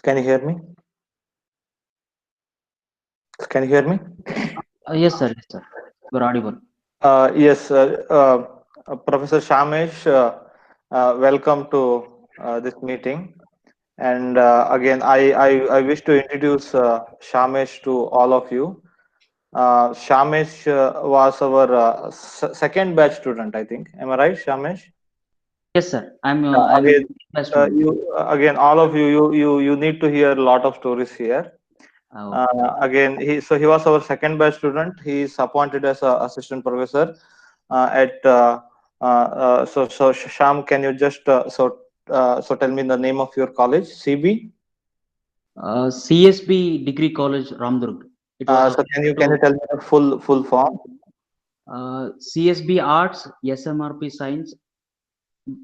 Can you hear me? Can you hear me? Yes, sir. Yes, sir. You're audible. Yes, Professor Shyamesh, welcome to this meeting. And again, I wish to introduce Shyamesh to all of you. Shyamesh was our second batch student, I think. Am I right, Shyamesh? Yes, sir. I'm Again, a student. again, all of you need to hear a lot of stories here. Okay. Again, he was our second batch student. He is appointed as a assistant professor at Sham. Can you just so tell me the name of your college? CB. C.S.B. Degree College, Ramdurg. It was So affiliated can you to tell me the full form? C.S.B. Arts, SMRP Science,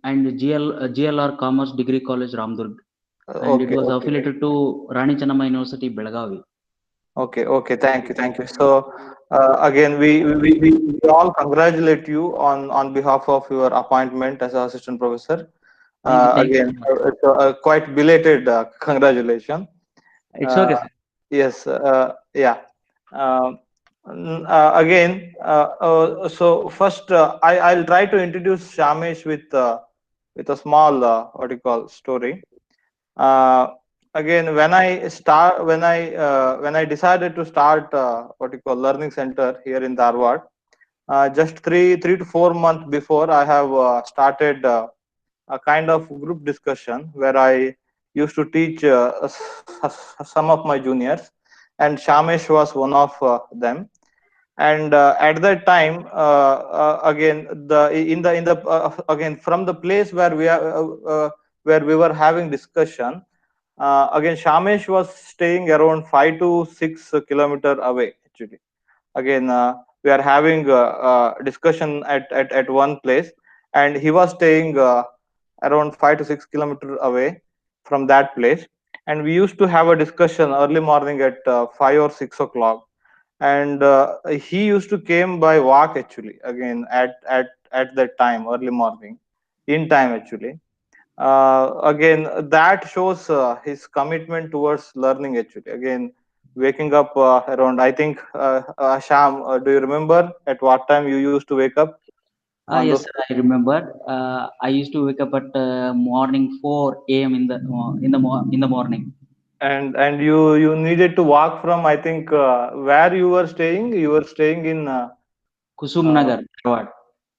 and GLR Commerce Degree College, Ramdurg. And it Okay, was okay, affiliated to Rani Channamma University, Belagavi. okay. Thank you. So again, we all congratulate you on behalf of your appointment as an assistant professor. Thank you Again, so much. it's a quite belated congratulations. It's Uh, okay, sir. yes, yeah. Um, Again, so first, I'll try to introduce Shamesh with a small what you call story. Uh, Again, when I decided to start what you call learning center here in Dharwad, just three to 4 months before, I have started a kind of group discussion where I used to teach some of my juniors, and Shamesh was one of them. And at that time, again, the in the again, from the place where where we were having discussion, again, Shamesh was staying around 5 to 6 kilometer away. Actually, again, we are having discussion at one place, and he was staying around 5 to 6 kilometer away from that place. And we used to have a discussion early morning at 5 or 6 o'clock, and he used to came by walk actually. Again, at that time, early morning, in time actually. Again, that shows his commitment towards learning actually. Again, waking up around, I think, Sham, do you remember at what time you used to wake up on Yes, those? sir. I remember. I used to wake up at morning 4 a.m. in the morning. And you needed to walk from, I think, where you were staying. You were staying in Kusum uh, Nagar, Dharwad.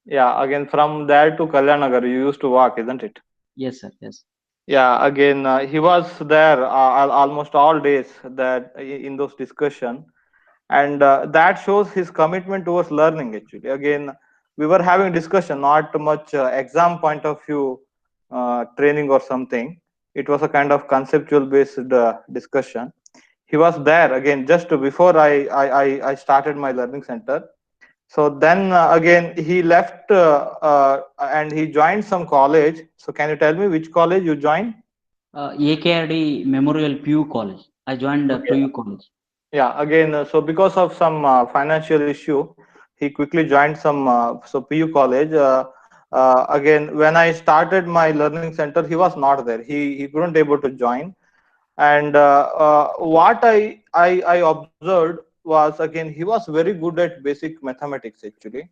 yeah, again, from there to Kalyanagar you used to walk, isn't it? Yes, sir. Yes. Yeah, again, he was there almost all days that in those discussion, and that shows his commitment towards learning actually. Again, we were having discussion, not much exam point of view, training or something. It was a kind of conceptual based discussion. He was there again just before I started my learning center. So then again he left, and he joined some college. So can you tell me which college you joined? AKRD Memorial PU College. I joined Okay. PU College. Yeah, again, so because of some financial issue, he quickly joined some PU college. Again, when I started my learning center, he was not there. He couldn't able to join. And what I observed was, again, he was very good at basic mathematics actually.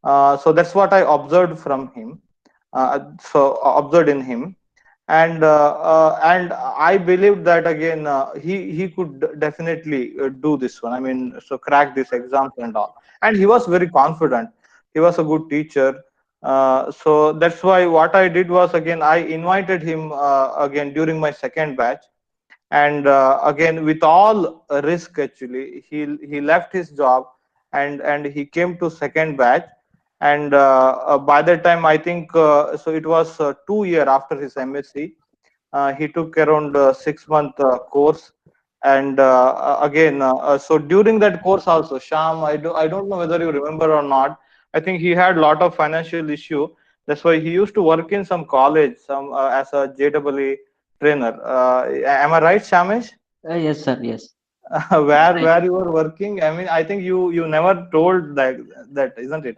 So that's what I observed from him. Observed in him, and I believe that again he could definitely do this one. I mean, so crack this exams and all. And he was very confident. He was a good teacher. So that's why what I did was, again, I invited him again during my second batch, and again, with all risk actually, he left his job, and he came to second batch. And by that time, I think, so it was 2 year after his MSc. He took around 6 month course. And again, so during that course also, Sham, I don't know whether you remember or not. I think he had a lot of financial issue. That's why he used to work in some college, some as a JEE trainer. Am I right, Shamesh? Yes, sir. Yes. Right. Where you were working? I mean, I think you never told that, isn't it?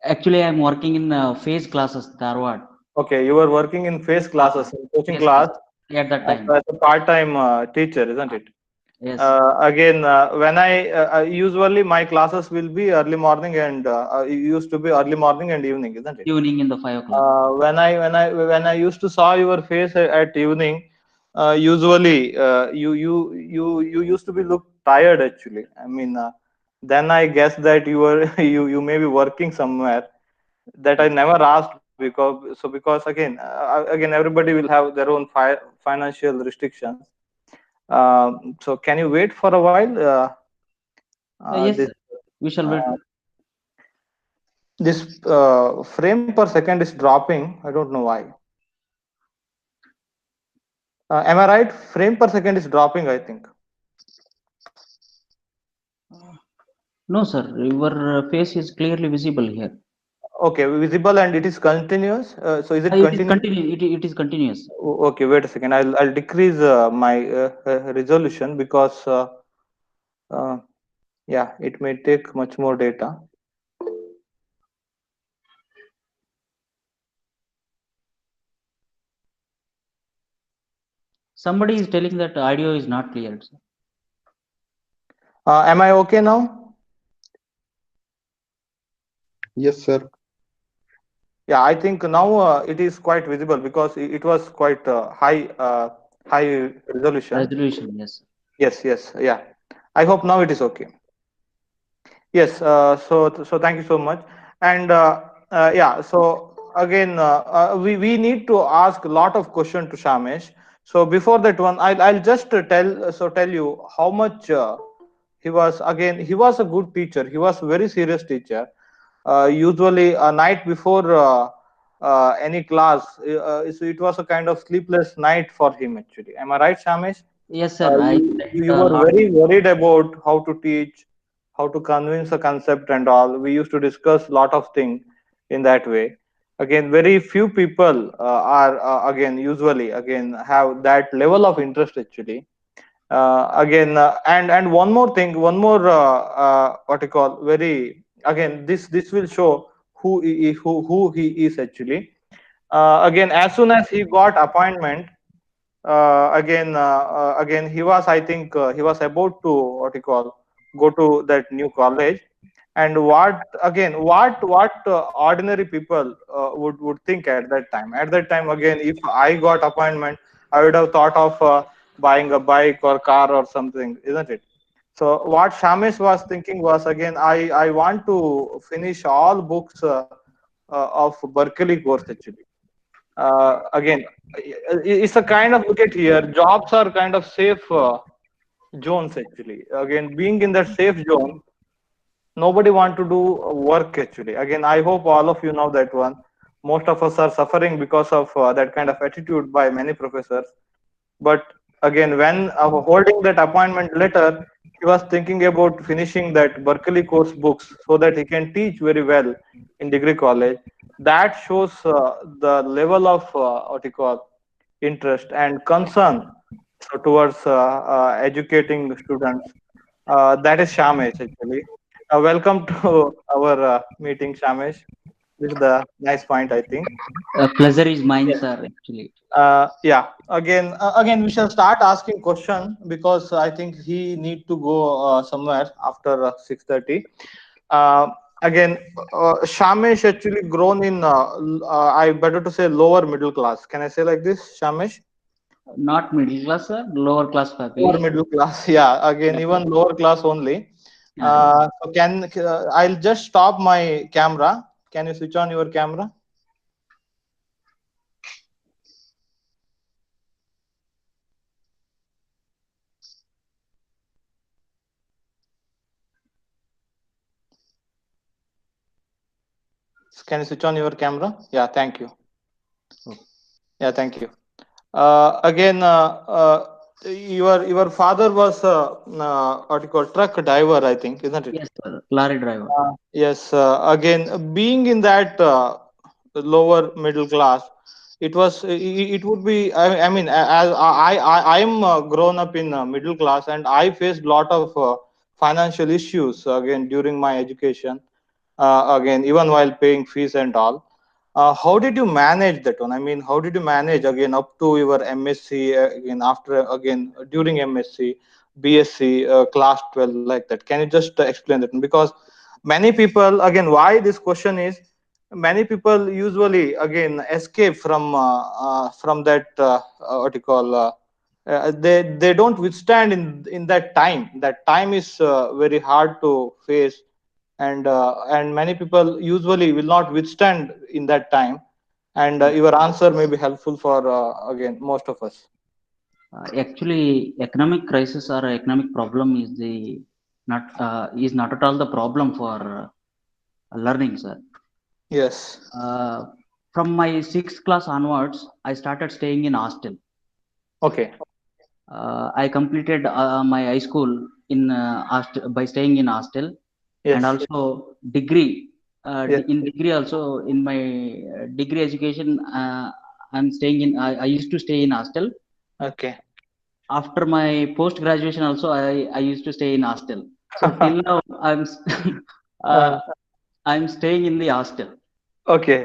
Actually, I'm working in phase classes, Dharwad. Okay, you were working in face Uh, classes, in coaching phase class. class. at that time. as a part-time teacher, isn't it? Yes, Again, when I usually my classes will be early morning and it used to be early morning and evening, isn't it? evening in the 5 o'clock. When I used to saw your face at evening, usually you used to be look tired actually. I mean, then I guess that you were you may be working somewhere. That I never asked because again everybody will have their own financial restrictions. So can you wait for a while? Yes, This sir. We shall wait. uh, this frame per second is dropping. I don't know why. Am I right? Frame per second is dropping, I think. No, sir. Your face is clearly visible here. Okay, visible and it is continuous. So is it It is continuous? continue. It is continuous. Okay, wait a second. I'll decrease my resolution because uh, yeah, it may take much more data. Somebody is telling that audio is not clear, sir. Am I okay now? Yes, sir. Yeah, I think now it is quite visible because it was quite high resolution. Resolution. Yes, sir. Yes, yes, yeah. I hope now it is okay. Yes, so thank you so much. And yeah, so again, we need to ask a lot of question to Shamesh. So before that one, I'll just tell you how much he was. Again, he was a good teacher. He was very serious teacher. Usually, a night before any class, so it was a kind of sleepless night for him. Actually, am I right, Shamesh? Yes, sir. I spent You a were lot. very worried about how to teach, how to convince a concept and all. We used to discuss a lot of things in that way. Again, very few people are again usually again have that level of interest actually. Again, and one more thing, one more what you call very again this will show who he is actually. Again, as soon as he got appointment again he was I think he was about to what you call go to that new college. And what ordinary people would think at that time again if I got appointment I would have thought of buying a bike or car or something, isn't it? So what Shamesh was thinking was again I want to finish all books of Berkeley course actually. Again, it's a kind of look at here. Jobs are kind of safe zones actually. Again, being in that safe zone, nobody want to do work actually. Again, I hope all of you know that one. Most of us are suffering because of that kind of attitude by many professors. But again, when holding that appointment letter, he was thinking about finishing that Berkeley course books so that he can teach very well in degree college. That shows the level of what you call interest and concern so towards educating students. That is Shamesh actually. Welcome to our meeting, Shamesh. This is the nice point, I think. Pleasure is mine, Yes. sir. Actually, Yeah. Again, we shall start asking question because I think he need to go somewhere after 6:30. Uh, again, Shamesh actually grown in I better to say lower middle class. Can I say like this, Shamesh? not middle class, sir. Lower class Lower family. middle class. Yeah. Again, even lower class only. Yeah. So I'll just stop my camera. Can you switch on your camera? Can you switch on your camera? Yeah. Thank you. Yeah. Thank you. Again, your father was what you call truck driver, I think, isn't it? Yes, sir. Lorry driver. Yes. Again, being in that lower middle class, it would be. I mean, as I am grown up in middle class, and I faced lot of financial issues again during my education. Again, even while paying fees and all. How did you manage that one? I mean, how did you manage again up to your MSc, again after, again during MSc, BSc, class 12, like that? Can you just explain that one? Because many people, again, why this question is, many people usually again escape from that, what you call, they don't withstand in that time. That time is very hard to face, and many people usually will not withstand in that time, and Yes. your answer may be helpful for, again, most of us. Actually, economic crisis or economic problem is the not is not at all the problem for learning, sir. Yes. Uh, from my sixth class onwards, I started staying in hostel. Okay. I completed my high school in hostel, by staying in hostel, and Yes. also degree. Yes. In degree also, in my degree education, I'm staying in. I used to stay in hostel. Okay. After my post graduation also, I used to stay in hostel. So till now, uh, uh, I'm staying in the hostel. okay.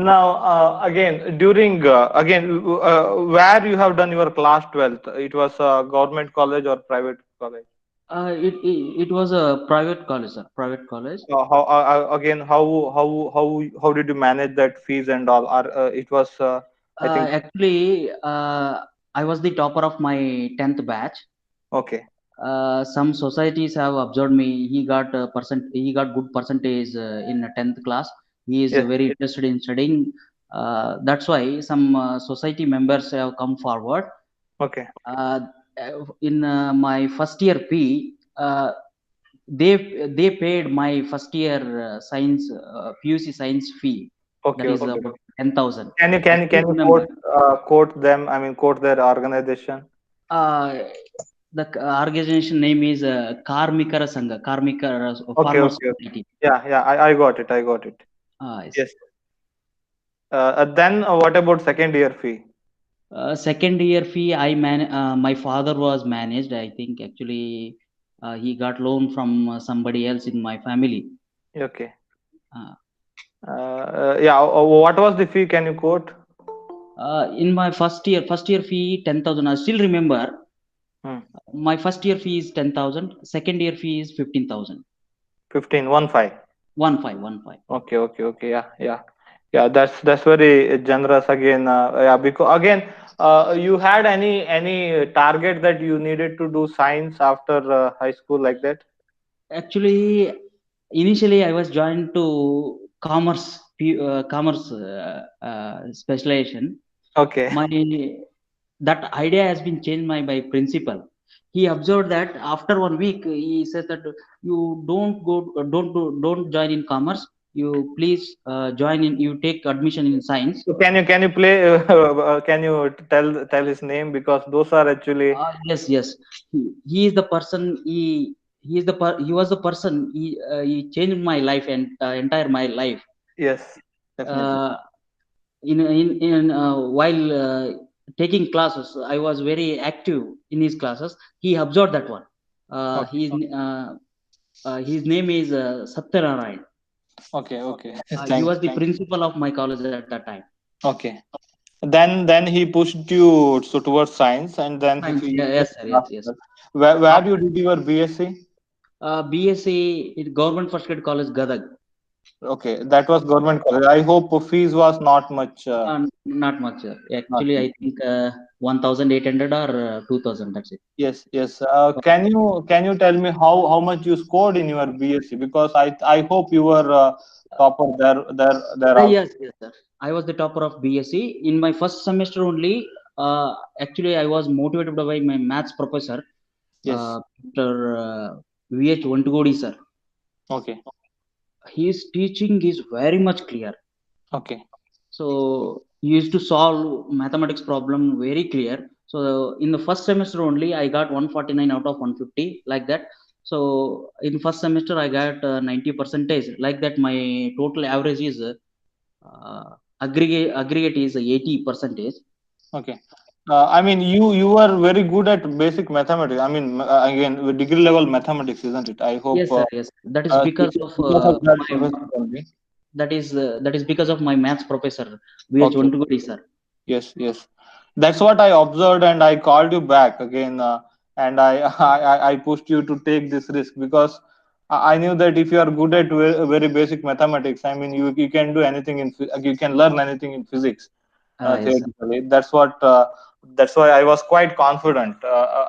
Now, again, during, again, where you have done your class 12th, it was a government college or private college? It was a private college, sir. Private college. How, again, how did you manage that fees and all? Or it was, I think. Actually, I was the topper of my 10th batch. Okay. Some societies have observed me. He got good percentage in 10th class. He is Yes. very interested in studying. That's why some society members have come forward. Okay. uh, in my first year fee, they they paid my first year science PUC science fee. Okay. That is Okay. about 10,000. Can you I can you still can you remember. quote them? I mean, quote their organization. uh, the organization name is Karmikara Sangha, Karmikara Okay, Farmer okay, okay. Society. Yeah, yeah. I got it. I got it. Yes. Yes. Then what about second year fee? Second year fee, my father was managed. I think actually he got loan from somebody else in my family. Okay. Uh, Yeah. What was the fee? Can you quote? in my first year fee 10,000. I still remember. Hmm. My first year fee is 10,000. Second year fee is 15,000. 15, 1 5. 1515. Okay, okay, okay. Yeah, yeah, yeah. That's very generous again. Yeah, because again, you had any target that you needed to do science after high school, like that? Actually, initially I was joined to commerce specialization. Okay. My That idea has been changed by principal. He observed that after 1 week, he said that you don't join in commerce. You please join in. You take admission in science. So can you play? Can you tell his name, because those are actually. Yes, yes. He is the person. He was the person. He changed my life and entire my life. Yes, definitely. Uh, in While taking classes, I was very active in his classes. He observed that one. Okay, His name is Satyanarayan. okay, okay. He Thanks, was the thanks. principal of my college at that time. Okay. Then he pushed you so towards science, and then he Science, you yes, sir, yes, yes. where you After did your BSc? BSc in Government First Grade College, Gadag. Okay, that was government college. I hope fees was not much. Not much. Not Actually, much. I think 1,800 or 2,000. That's it. Yes, yes. Can you tell me how much you scored in your BSc? Because I hope you were topper there also. Yes, yes, sir. I was the topper of BSc. In my first semester only, actually, I was motivated by my maths professor, Yes. Mr. VH Vantugodi, sir. Okay. His teaching is very much clear. Okay. So he used to solve mathematics problem very clear. So in the first semester only, I got 149 out of 150, like that. So in first semester, I got 90 percentage, like that. My total average is aggregate is 80 percentage. Okay. I mean, you were very good at basic mathematics. I mean, again, with degree level mathematics, isn't it? I hope Yes, sir. Yes, that is because of because of that my professor only. that is because of my maths professor, VH Okay. Vantugudi sir. Yes, yes. That's what I observed, and I called you back again, and I pushed you to take this risk because I knew that if you are good at very basic mathematics, I mean, you can do anything you can learn anything in physics, Yes sir. theoretically. That's why I was quite confident.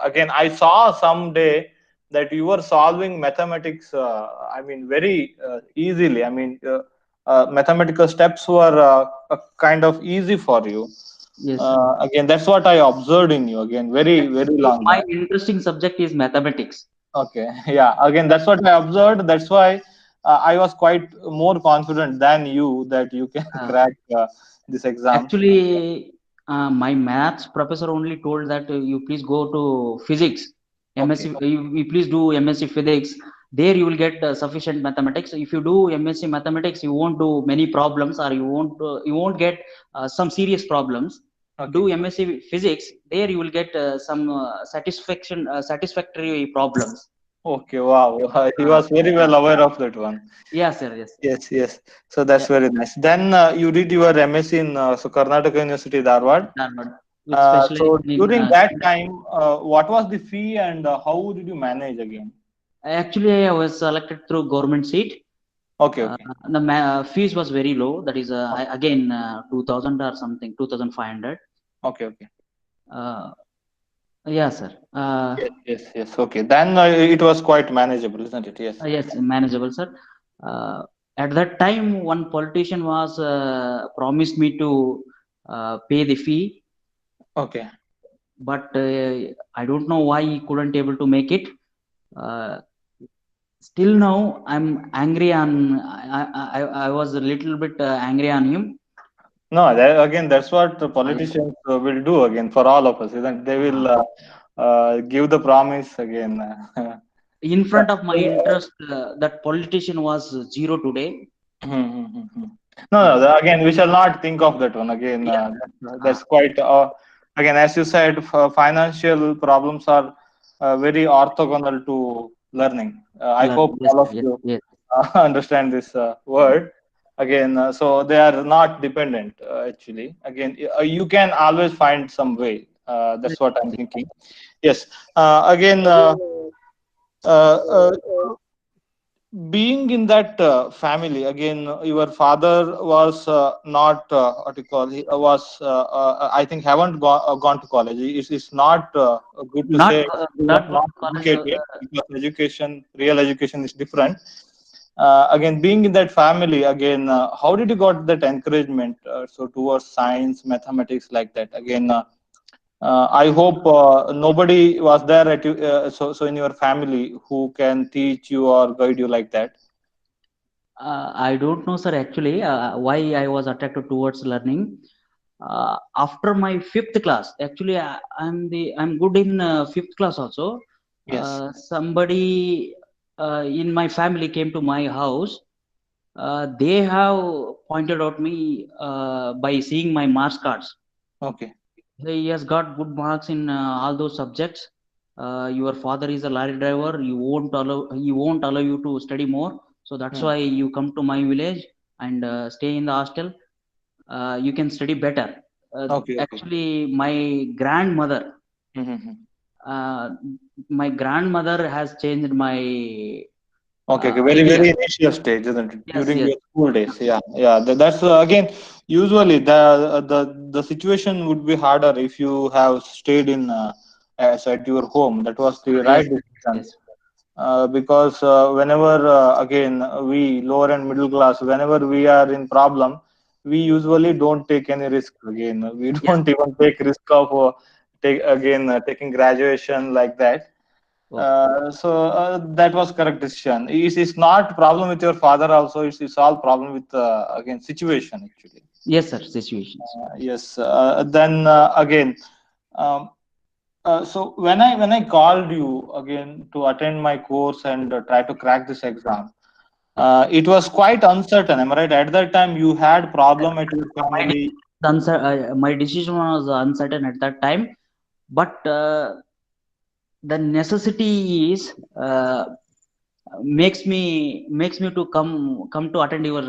Again, I saw someday that you were solving mathematics. I mean, very easily. I mean, mathematical steps were kind of easy for you. Yes sir. Again, that's what I observed in you. Again, very very Actually, long my back. interesting subject is mathematics. Okay, yeah. Again, that's what I observed. That's why I was quite more confident than you that you can Uh, crack this exam. Actually, my maths professor only told that you please go to physics, Okay, MSc. You please do MSc physics. There you will get sufficient mathematics. If you do MSc mathematics, you won't do many problems, or you won't get some serious problems. Do okay. MSc physics. There you will get some satisfactory problems. Okay, wow. He Uh, was very well aware of that one. yes, sir. Yes. Yes, yes. So that's Yeah, very nice. Then you did your MSc in Karnataka University, Dharwad. Dharwad, with specialization So in during that time, what was the fee and how did you manage again? actually, I was selected through government seat. Okay, Uh, okay, the fees was very low. That is okay, again 2000 or something, 2500. okay, okay. Uh, yeah, sir. Yes, yes, yes. Okay, then it was quite manageable, isn't it? Yes. Yes, manageable, sir. Uh, at that time, one politician was promised me to pay the fee, Okay. but I don't know why he couldn't able to make it. Uh, Still now, I'm angry on. I was a little bit angry on him. No, again, that's what the politicians will do again for all of us, isn't it? They will Uh, give the promise again. in Yeah. front of my interest, that politician was zero today. Hmm, hmm, hmm, hmm. No, no. Uh, Again, we shall not think of that one again. yeah. That's quite. Again, as you said, financial problems are very orthogonal to learning. I Learn. hope Yes, all of yes, you yes, understand this word. Again, so they are not dependent. Actually, again, you can always find some way. yes, That's what I'm yes. thinking. Yes. Again. Uh, uh, Being in that family again, your father was not what you call, he was I think haven't gone to college. It's not good to say he was Not go not to college. educated because education, real education is different. Again, being in that family again, how did you got that encouragement so towards science, mathematics, like that again? I hope nobody was there at you, so in your family who can teach you or guide you like that. I don't know, sir. Actually, why I was attracted towards learning. After my fifth class, actually, I'm good in fifth class also. Yes. Somebody in my family came to my house. They have pointed out me by seeing my marks cards. Okay. He has got good marks in all those subjects. Your father is a lorry driver. He won't allow you to study more. So that's Hmm. why you come to my village and stay in the hostel. You can study better. Okay. Okay. Actually, Mm-hmm. uh, my grandmother has changed my Okay. Okay. Very, idea. very initial stage, isn't it? Yes, During yes, your school days. Yeah. Yeah. That's again, usually the situation would be harder if you have stayed in as at your home. That was the right yes, decision. yes, Because whenever again we lower and middle class, whenever we are in problem, we usually don't take any risk. Again, we yes. don't even take risk of taking graduation like that. Oh, So that was correct decision. It's not problem with your father also. It's all problem with again situation actually. yes, sir. Situations. Yes. Then again. Um, so when I called you again to attend my course and try to crack this exam, it was quite uncertain. Am I right? At that time, you had problem at your My family. my decision was uncertain at that time, but the necessity is makes me to come to attend your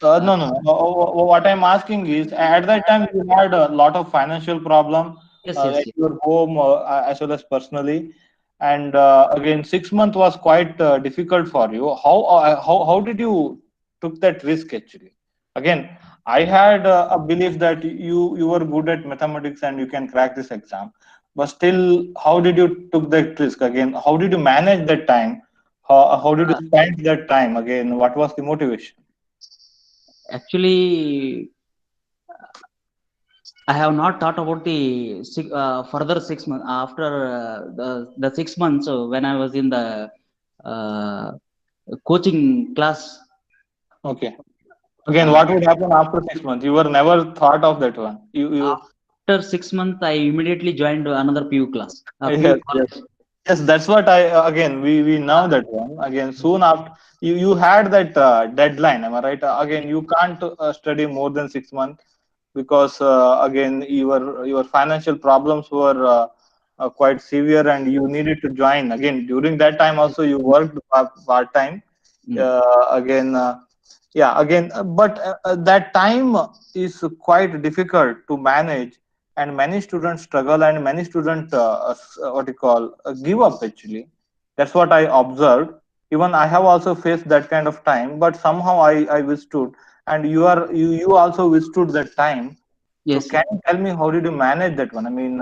Uh, No, no. What I'm asking is, at that time you had a lot of financial problem yes, yes, at yes. your home as well as personally, and again 6 months was quite difficult for you. How did you took that risk actually? Again, I had a belief that you were good at mathematics and you can crack this exam, but still, how did you took that risk again? How did you manage that time? How did you Uh, spend that time again? What was the motivation? Actually, I have not thought about the further 6 months after the 6 months when I was in the uh, coaching class. Okay. Again, Uh, what would happen after 6 months? You were never thought of that one. You After 6 months, I immediately joined another PU class, PU yes, yes, college. yes. That's what I again we know that one. Again, soon after you had that deadline. Am I right? Again, you can't study more than 6 months because again your financial problems were quite severe and you needed to join. Again, during that time also you worked part time. Mm, Again. Yeah, again, but that time is quite difficult to manage, and many students struggle, and many students what you call give up actually. That's what I observed. Even I have also faced that kind of time, but somehow I withstood, and you also withstood that time. So yes. can you tell me how did you manage that one? I mean,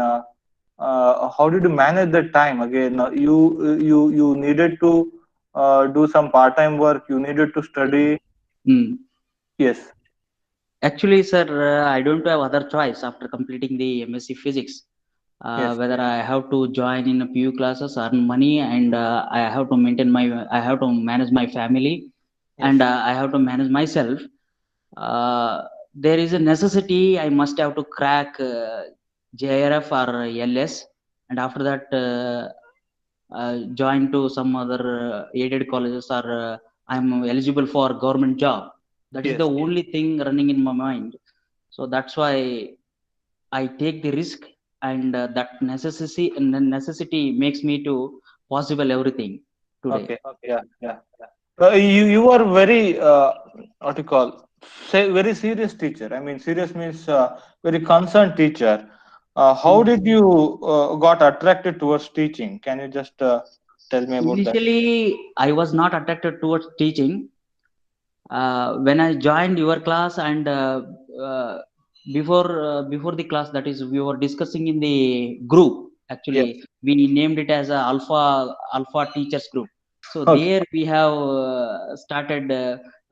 how did you manage that time? Again, you needed to do some part time work. You needed to study. Mm. Yes, Actually, sir, I don't have other choice after completing the MSc Physics. yes, Whether I have to join in a PU classes, earn money, and I have to manage my family, and yes, I have to manage myself. Uh, there is a necessity. I must have to crack JRF or LS, and after that, join to some other aided colleges, or I'm eligible for government job. That is the yes. only thing running in my mind. So that's why I take the risk, and that necessity makes me to possible everything today. Okay, yeah, yeah. You were very what you call say very serious teacher. I mean, serious means very concerned teacher. How did you got attracted towards teaching? Can you just tell me about that? Initially, I was not attracted towards teaching. When I joined your class, and uh, before the class, that is, we were discussing in the group. Yes. Actually, we named it as a Alpha Teachers Group. So Okay. there we have started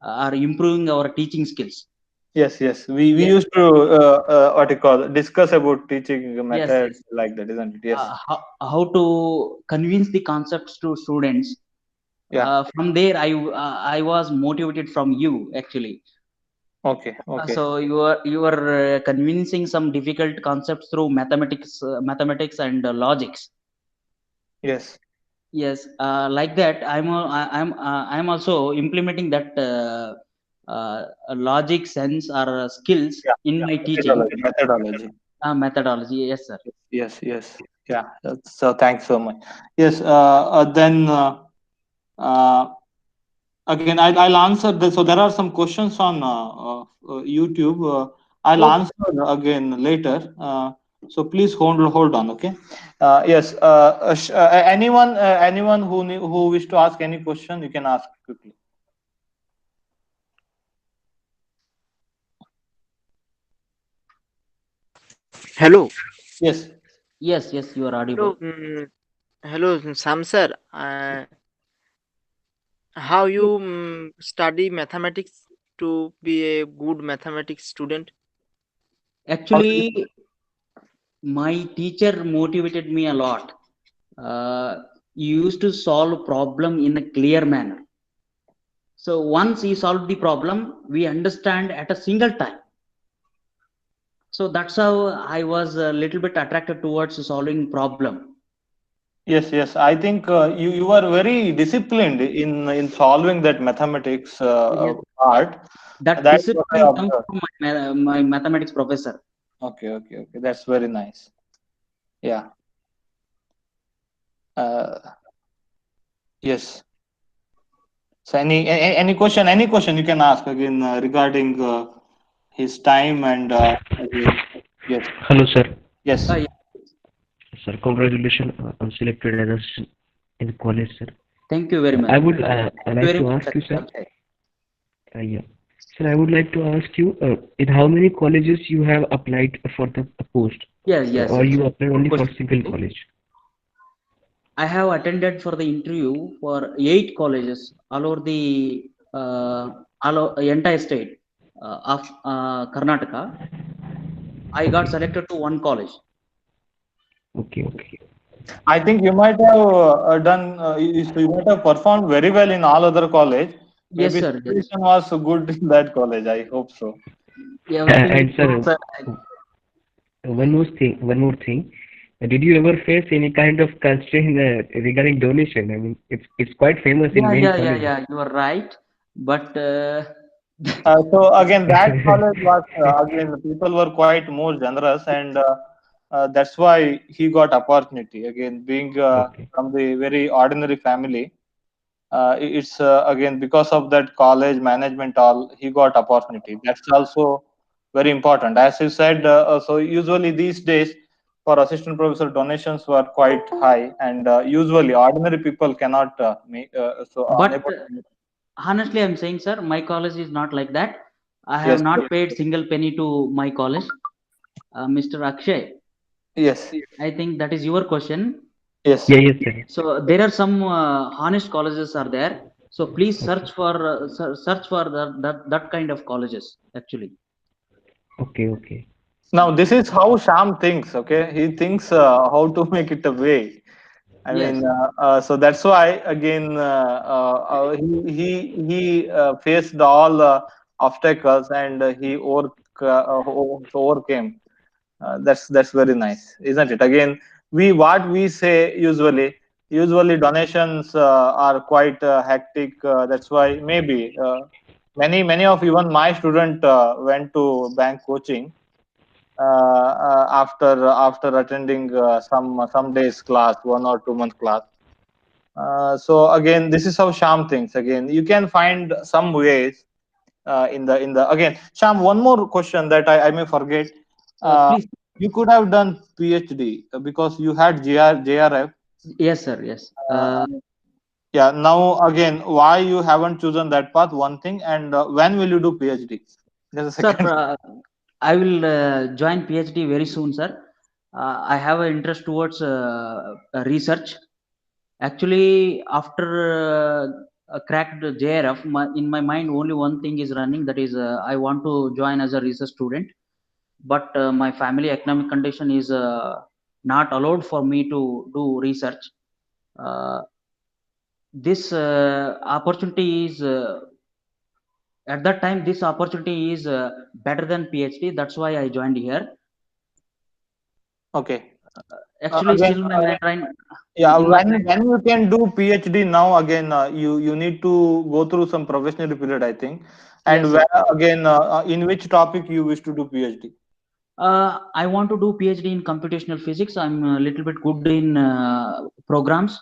are improving our teaching skills. Yes, yes. We Yes, used to what you call discuss about teaching yes, method yes. like that, isn't it? Yes. How to convince the concepts to students. Yeah. From there, I was motivated from you actually. Okay. Okay. So you are convincing some difficult concepts through mathematics and logics. Yes. Yes, like that. I'm also implementing that logic sense or skills Yeah. in Yeah. my teaching Methodology. Methodology. methodology. Yes, sir. Yes, yes. Yeah. So thanks so much. Yes. Then uh, again, I'll answer this. So there are some questions on YouTube. I'll Okay. answer again later. So please hold on. Okay. Yes. Anyone who wish to ask any question, you can ask quickly. Hello. Yes. Yes, yes, you are audible. Hello. Hello, Sam sir. How you study mathematics to be a good mathematics student? How did Actually, my teacher motivated me a lot. He used to solve problem in a clear manner. So once he solved the problem, we understand at a single time. So that's how I was a little bit attracted towards solving problem. Yes, yes. I think you are very disciplined in solving that mathematics Yes. part. That That's what I discipline comes observed. from my mathematics professor. Okay, okay, okay. That's very nice. Yeah. Uh, yes. So any question you can ask again regarding his time and again. Yes, Hello, sir. yes. Yeah. Sir, congratulations on selected as a in college, sir. Thank you very much. I would Thank you like very to much, ask you, sir. Akshay. Yeah, sir, I would like to ask you, in how many colleges you have applied for the post, Yeah, yes, or yes. you applied only for Question. single college? I have attended for the interview for 8 colleges all over the entire state of Karnataka. I got Okay, selected to one college. okay, okay. I think you might have done. You might have performed very well in all other college. Yes, Maybe sir. Yes. situation was good in that college. I hope so. Everything is And good, sir, sir. one more thing. Did you ever face any kind of constraint regarding donation? I mean, it's quite famous in Yeah, many yeah, yeah, colleges. yeah. You are right. But So again, that college was again people were quite more generous, and that's why he got opportunity. Again, being Okay. from the very ordinary family, it's again because of that college management all he got opportunity. That's also very important. As you said, so usually these days for assistant professor donations were quite high, and usually ordinary people cannot make so but unable to. honestly, I'm saying, sir, my college is not like that. I have Yes, not paid single penny to my college. Mr. Akshay, yes, I think that is your question. yes. Yeah, yes, sir. So there are some honest colleges are there. So please Okay, search for that kind of colleges actually. okay, okay. Now this is how Sham thinks. Okay, he thinks how to make it a way. I Yes. mean, so that's why again he faced all obstacles and overcame. That's very nice, isn't it? Again, we what we say usually donations are quite hectic. That's why maybe many of even my student went to bank coaching after attending some days class, 1 or 2 month class. So again, this is how Sham thinks. Again, you can find some ways in the again. Sham, one more question that I may forget. Uh, Please. you could have done PhD because you had JRF. Yes, sir. Yes. Uh, yeah. Now again, why you haven't chosen that path? One thing, and when will you do PhD? There's a Sir, second. I will join PhD very soon, sir. I have an interest towards research. Actually, after cracked JRF, in my mind only one thing is running. That is, I want to join as a research student. But my family economic condition is not allowed for me to do research. Uh, this opportunity is at that time. This opportunity is better than PhD. That's why I joined here. Okay. Actually, Again, still my mind yeah, in my when you can do PhD now again, you need to go through some professional period, I think. And yes, sir. where, again, in which topic you wish to do PhD? I want to do PhD in computational physics. I'm a little bit good in programs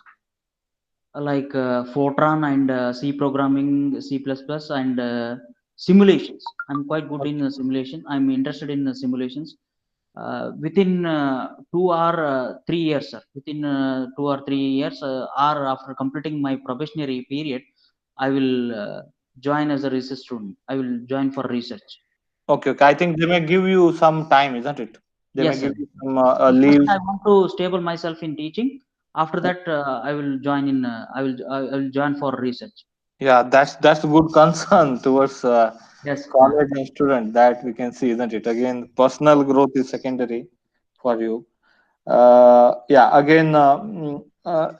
like Fortran and C programming, C++, and simulations. I'm quite good in simulation. I'm interested in simulations. Within 2 or 3 years, sir. Within 2 or 3 years, or after completing my probationary period, I will join as a research student. I will join for research. Okay, okay. I think they may give you some time, isn't it? They may Yes, sir. give you some First, leaves. I want to stable myself in teaching. After that, I will join in. I will join for research. Yeah, that's a good concern towards Yes. college and student that we can see, isn't it? Again, personal growth is secondary for you. Yeah, again,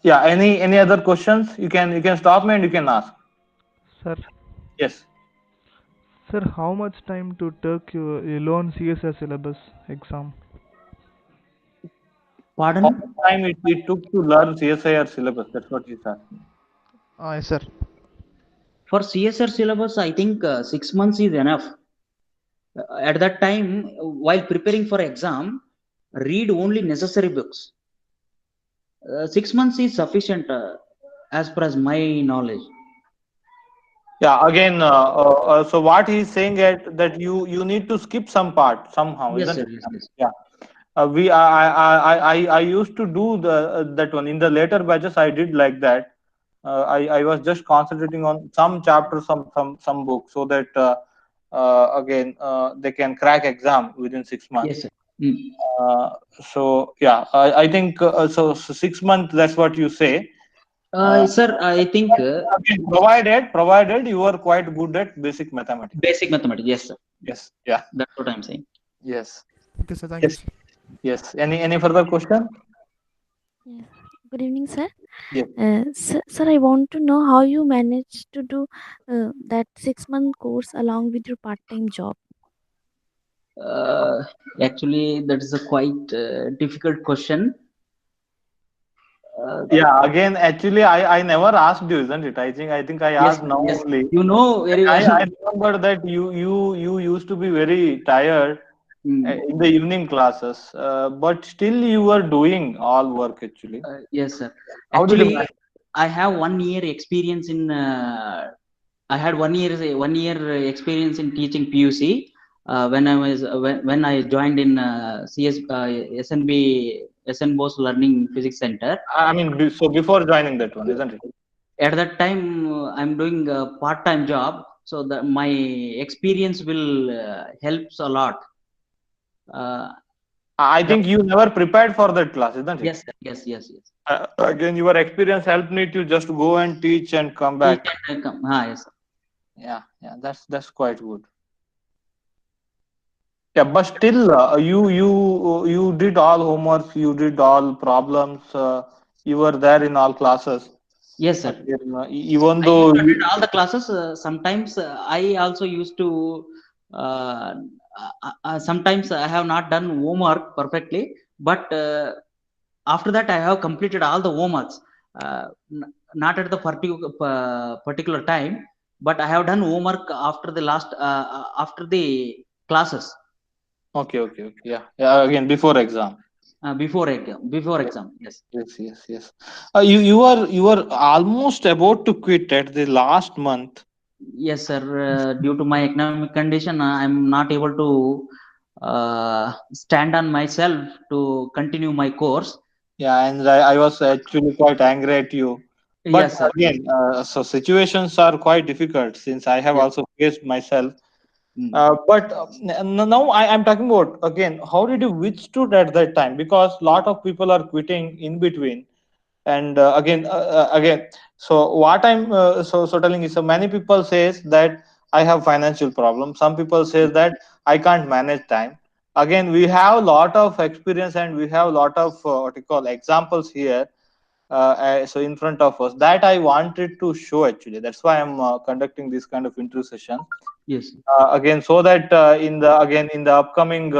yeah. Any other questions? You can stop me and you can ask. Sir, Yes. sir, how much time to take your learn CSS syllabus exam? How Pardon? much time it took to learn CSIR syllabus? That's what he's asking. Yes, sir. For CSR syllabus, I think 6 months is enough. At that time, while preparing for exam, read only necessary books. 6 months is sufficient, as per as my knowledge. Yeah, again, so what he's saying that you need to skip some part somehow, Yes, isn't sir. it? Yes, yes. Yeah. We I used to do the that one in the later batches. I did like that. I was just concentrating on some chapters, some books, so that again they can crack exam within 6 months. Yes, sir. Mm. Uh, so yeah, I think so 6 months. That's what you say. Uh, Sir, I think Again, provided you are quite good at basic mathematics. basic mathematics. Yes, sir. Yes. Yeah. That's what I'm saying. Yes. Okay, sir. Thank you, Yes. sir. Yes. Any further question? Yes. Good evening, sir. Yes. Sir, I want to know how you managed to do that 6 month course along with your part time job. Uh, Actually, that is a quite difficult question. Uh, Yeah. Again, actually, I never asked you, isn't it? I think I yes, asked now yes. only. You know very I well. remember that you used to be very tired Mm. in the evening classes, but still you were doing all work actually. Yes, sir. How did you Actually, manage? I have 1 year experience in. I had 1 year experience in teaching PUC when I was when I joined in CS SNB SN Bose Learning Physics Center. I mean, so before joining that one, isn't it? At that time, I'm doing a part-time job, so that my experience will helps a lot. Uh, I that, think you never prepared for that class, isn't it? yes, sir. Yes, yes, yes. Again, your experience helped me to just go and teach and come Teach back. and come. Ah, yes, sir. Yeah, yeah, that's quite good. Yeah, but still, you did all homework, you did all problems, you were there in all classes. Yes, sir. Again, even I used though to attend you, all the classes. Sometimes I also used to. Uh, Sometimes I have not done homework perfectly, but after that I have completed all the homeworks. Not at the particular time, but I have done homework after the last after the classes okay, okay, okay, yeah, yeah. Again, before exam. before exam. Before Yes, exam, yes, yes, yes, yes. You are almost about to quit at the last month. yes, sir. Due to my economic condition, I'm not able to stand on myself to continue my course. Yeah, and I was actually quite angry at you. But Yes, sir. Yes, again, so situations are quite difficult since I have yes. also faced myself. Mm. But now I'm talking about again, how did you withstood at that time? Because lot of people are quitting in between, and again. So what I'm so telling is, so many people says that I have financial problems. Some people says that I can't manage time. Again, we have a lot of experience and we have a lot of what you call examples here. So in front of us, that I wanted to show actually. That's why I'm conducting this kind of interview session Yes. again, so that in the upcoming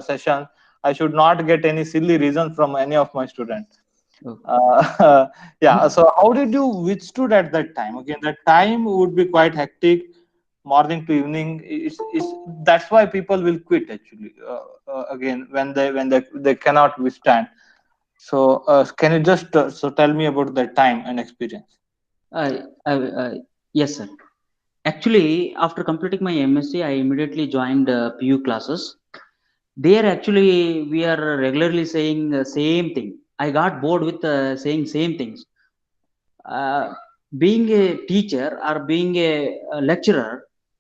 session I should not get any silly reasons from any of my students. Okay. Yeah, so how did you withstood at that time? Again, that time would be quite hectic, morning to evening is that's why people will quit actually, again when they cannot withstand. So can you just so tell me about that time and experience? Yes, sir. Actually, after completing my MSc, I immediately joined PU classes. There, actually, we are regularly saying the same thing. I got bored with saying same things. Uh, Being a teacher or being a lecturer,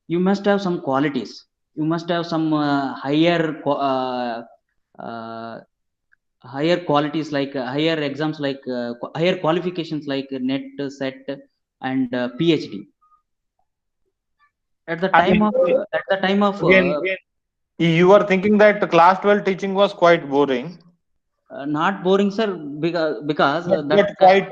you must have some qualities. You must have some uh, higher qualities like higher exams like higher qualifications like net, set, and PhD. At the I time mean, of at the time of again, you were thinking that class 12 teaching was quite boring, not boring, sir, because that but quite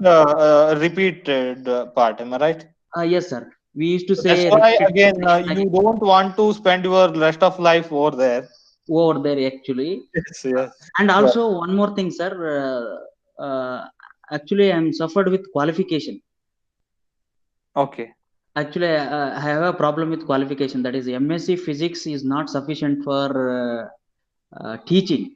repeated part. Am I right? yes, sir. We used to So that's say why repeat again like you don't want to spend your rest of life over there. over there actually. Yes, yes. And Yeah. also one more thing, sir. Actually, I'm suffered with qualification. Okay. Actually, I have a problem with qualification. That is, MSc Physics is not sufficient for teaching.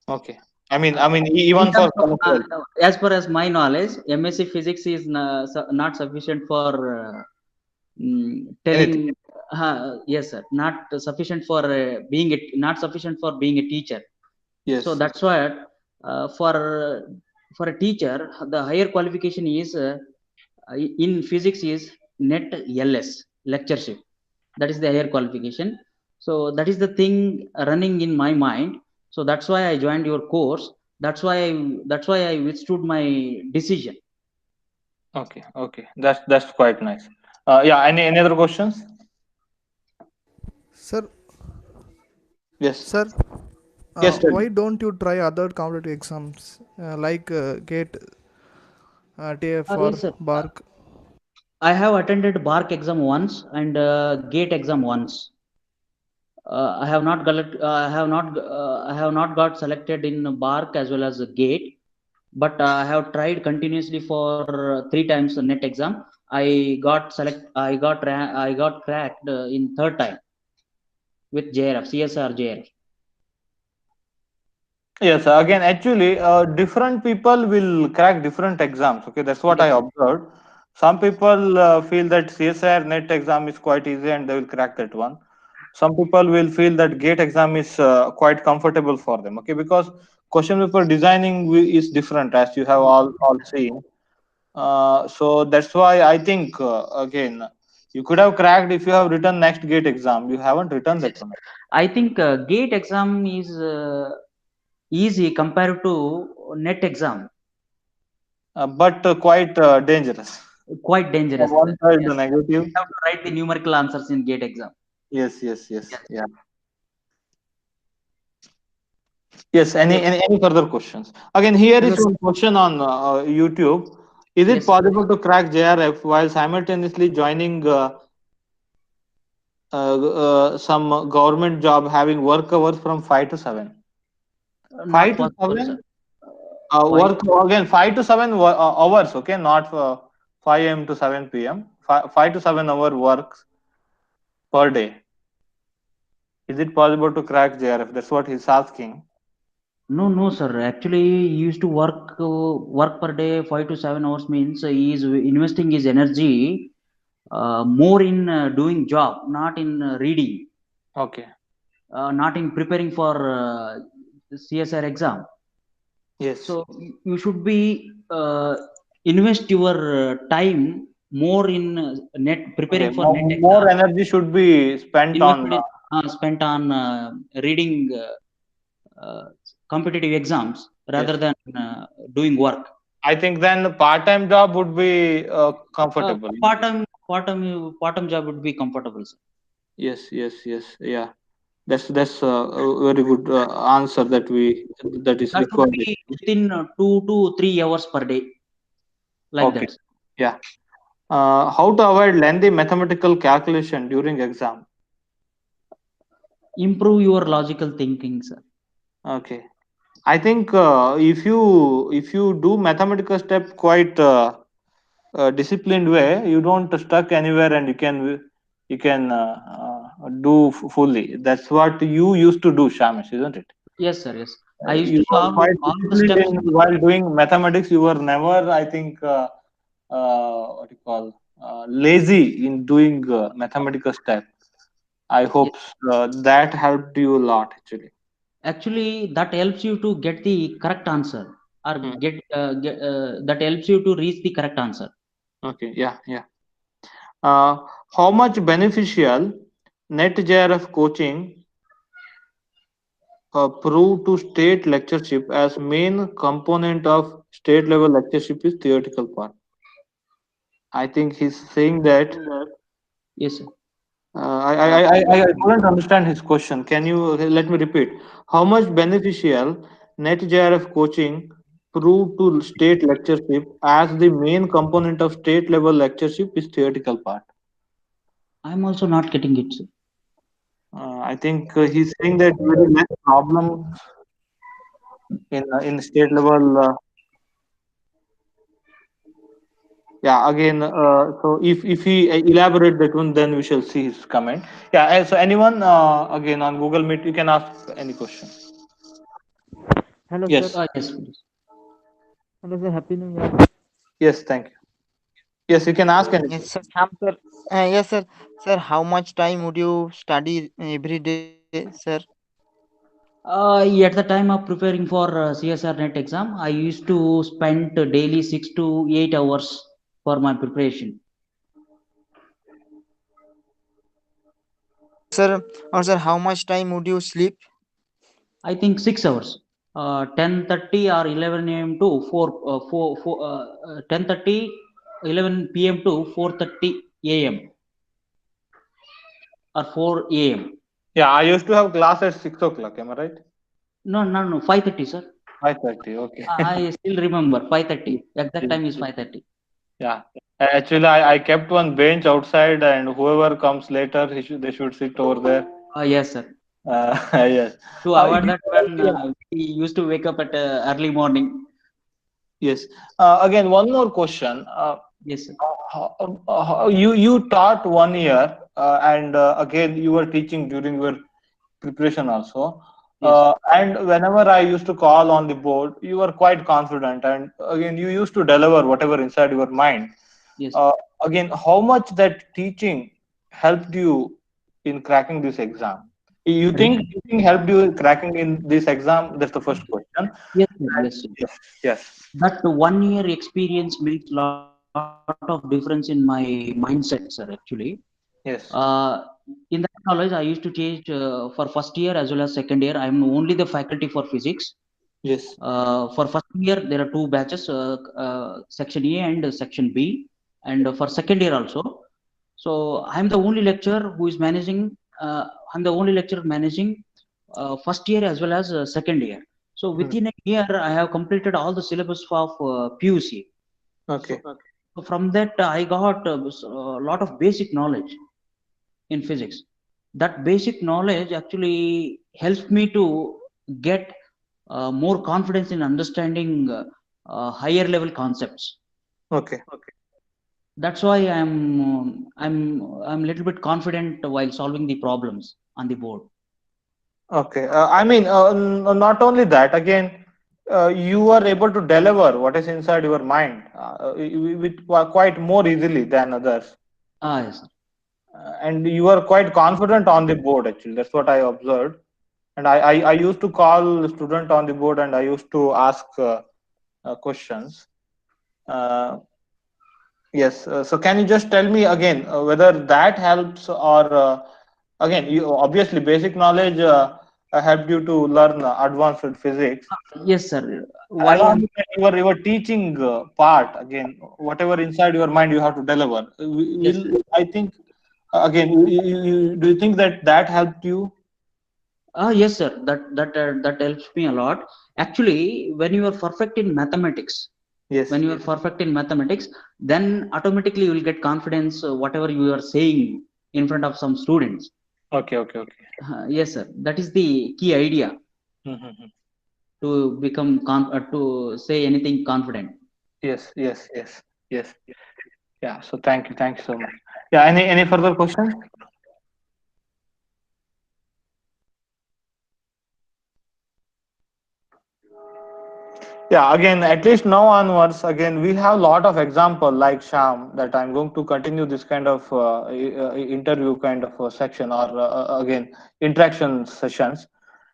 Okay. I mean, In even for terms of, class 12. as per as my knowledge, MSc Physics is not sufficient for telling, Anything. yes sir, not sufficient for not sufficient for being a teacher. So Yes. that's why for a teacher the higher qualification is in physics is net ls, lectureship. That is the higher qualification. So that is the thing running in my mind. So that's why I joined your course. That's why I withstood my decision. Okay. Okay. That's quite nice. Yeah. Any other questions? Sir, Yes. sir, Yes. Tell why me. don't you try other competitive exams like GATE, TF, Yes or sir, BARC? I have attended bark exam once and gate exam once. I have not got selected in bark as well as gate, but I have tried continuously for 3 times the net exam. I got cracked in third time with JRF, CSR JRF. Yes, again, actually, different people will crack different exams. Okay, that's what I Yes, observed. Some people feel that CSIR net exam is quite easy and they will crack that one. Some people will feel that gate exam is quite comfortable for them. Okay, because question paper designing is different, as you have all seen. So that's why I think again, you could have cracked if you have written next gate exam. You haven't written that yes. one. I think gate exam is easy compared to net exam. But quite dangerous. Quite dangerous. One side the Yes, negative. we have to write the numerical answers in gate exam. Yes, yes, yes. Yes, Yeah. Yes. yes, Any further questions? Again, here is Yes, one question on YouTube. Is it yes. possible to crack JRF while simultaneously joining some government job having work hours from 5 to 7? Not Five to possible, sir. seven. Five. Work again 5 to 7 hours. Okay, not 5 a.m. to 7 p.m. 5 to 7 hour work per day. Is it possible to crack JRF? That's what he's asking. No, no, sir. Actually, he used to work per day 5 to 7 hours means he is investing his energy more in doing job, not in reading, Okay. not in preparing for CSR exam. Yes. So you should be invest your time more in net Okay. preparing for More, net more exam. energy should be spent on. Invested in spent on reading competitive exams rather Yes. than doing work. I think then part-time job would be comfortable. Part-time job would be comfortable, sir. Yes. Yes. Yes. Yeah. That's a very good answer that is That should required. be within 2 to 3 hours per day, like Okay. that. Yeah. How to avoid lengthy mathematical calculation during exam? Improve your logical thinking, sir. Okay. I think if you do mathematical step quite disciplined way, you don't stuck anywhere and you can do fully. That's what you used to do, Shamish, isn't it? Yes, sir. Yes, I used You to were solve quite all the disciplined steps. in while doing mathematics. You were never, I think, what you call lazy in doing mathematical step. I Yes. hope that helped you a lot, actually. Actually, that helps you to get the correct answer, or Hmm. that helps you to reach the correct answer. Okay, yeah, yeah. How much beneficial NetJRF coaching proved to state lectureship as main component of state level lectureship is theoretical part. I think he's saying that. Yes, sir. I couldn't understand his question. Can you let me repeat? How much beneficial NetJRF coaching proved to state lectureship as the main component of state level lectureship is theoretical part? I'm also not getting it, sir. I think he's saying that very less problems in state level. Yeah, again, so if he elaborate that one, then we shall see his comment. Yeah, so anyone again on Google Meet, you can ask any question. Hello, sir. Yes, Yes, please. Hello, sir. Happy New Year. yes, thank you. Yes, you can ask Yes, anything. sir. Sir. Yes, sir. Sir, how much time would you study every day, sir? At the time of preparing for CSR net exam, I used to spend daily 6 to 8 hours for my preparation. Or sir, how much time would you sleep? I think 6 hours. 10:30 or 11 a.m. to 10:30, 11 p.m. to 4:30 a.m. or 4 a.m. Yeah, I used to have class at 6 o'clock. Am I right? No, no, no, 5:30, sir. 5:30. Okay. I still remember 5:30. Yes, Exact yes, time is yes. 5:30. Yeah. Actually, I kept one bench outside, and whoever comes later, they should sit over there. Yes, sir. Yes. To avoid You, that one, yeah. we used to wake up at early morning. Yes. Again, one more question. Yes, sir. You taught 1 year, and again you were teaching during your preparation also. Yes, And whenever I used to call on the board, you were quite confident, and again you used to deliver whatever inside your mind. yes. Uh, Again, how much that teaching helped you in cracking this exam? You think Really? teaching helped you cracking in this exam? That's the first question. Yes, sir. And Yes, sir. yes, yes, That 1 year experience makes a lot of difference in my mindset, sir. Actually, uh, yes, in that college, I used to teach for first year as well as second year. I am only the faculty for physics. yes. For first year, there are two batches, section A and section B, and for second year also. So I'm the only lecturer who is managing. I'm the only lecturer managing first year as well as second year. So Hmm. within a year, I have completed all the syllabus of PUC. So Okay. from that, I got a lot of basic knowledge in physics. That basic knowledge actually helps me to get more confidence in understanding higher level concepts. Okay. That's why I'm little bit confident while solving the problems on the board. Okay. I mean, not only that, again, you are able to deliver what is inside your mind with quite more easily than others. Yes, sir. And you are quite confident on the board, actually. That's what I observed. And I used to call the student on the board and I used to ask questions. Uh, yes. So can you just tell me again whether that helps or again, you obviously basic knowledge helped you to learn advanced physics. Yes, sir. Why Along I'm with that, your teaching part again, whatever inside your mind you have to deliver. yes, Will I think again? Do you think that that helped you? yes, sir. That helps me a lot. Actually, when you are perfect in mathematics, Yes. when you are perfect in mathematics, then automatically you will get confidence whatever you are saying in front of some students. Okay. Okay. Okay. Yes, sir. That is the key idea Mhm. to become to say anything confident. Yes. Yes. Yes. Yes. Yeah. So thank you. Thank you so much. Yeah. Any further questions? Yeah, again, at least now onwards, again, we have a lot of example like Sham that I'm going to continue this kind of interview kind of section or again interaction sessions,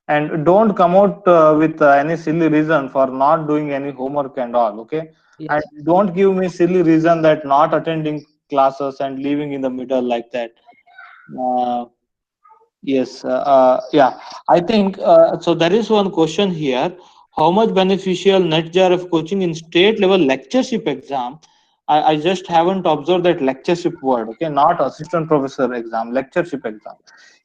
and don't come out with any silly reason for not doing any homework and all. Okay, and Yes. don't give me silly reason that not attending classes and leaving in the middle like that. Uh, Yes, yeah. I think so. There is one question here. How much beneficial NetJRF coaching in state level lectureship exam? I just haven't observed that lectureship word. Okay, not assistant professor exam, lectureship exam.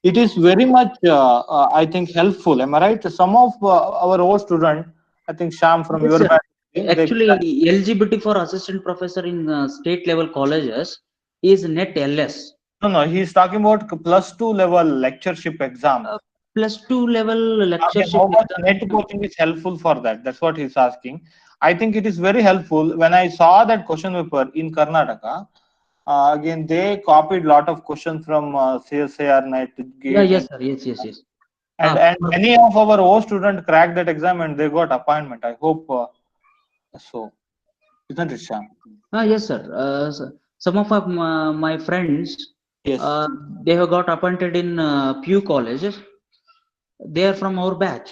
It is very much, I think, helpful. Am I right? Some of our old student, I think Sham from Yes, your sir. batch, they Actually, eligibility for assistant professor in state level colleges is net LS. no, he's talking about plus two level lectureship exam. Plus two level Again, lectureship how much net exam. coaching is helpful for that? That's what he's asking. I think it is very helpful. When I saw that question paper in Karnataka, again they copied lot of questions from CSAR net Yeah, gate yes, sir. Yes, yes, yes. and many of our old students cracked that exam and they got appointment. I hope so. isn't it, Sham? Yes, sir. Some of my friends, Yes. they have got appointed in Pew colleges. They are from our batch.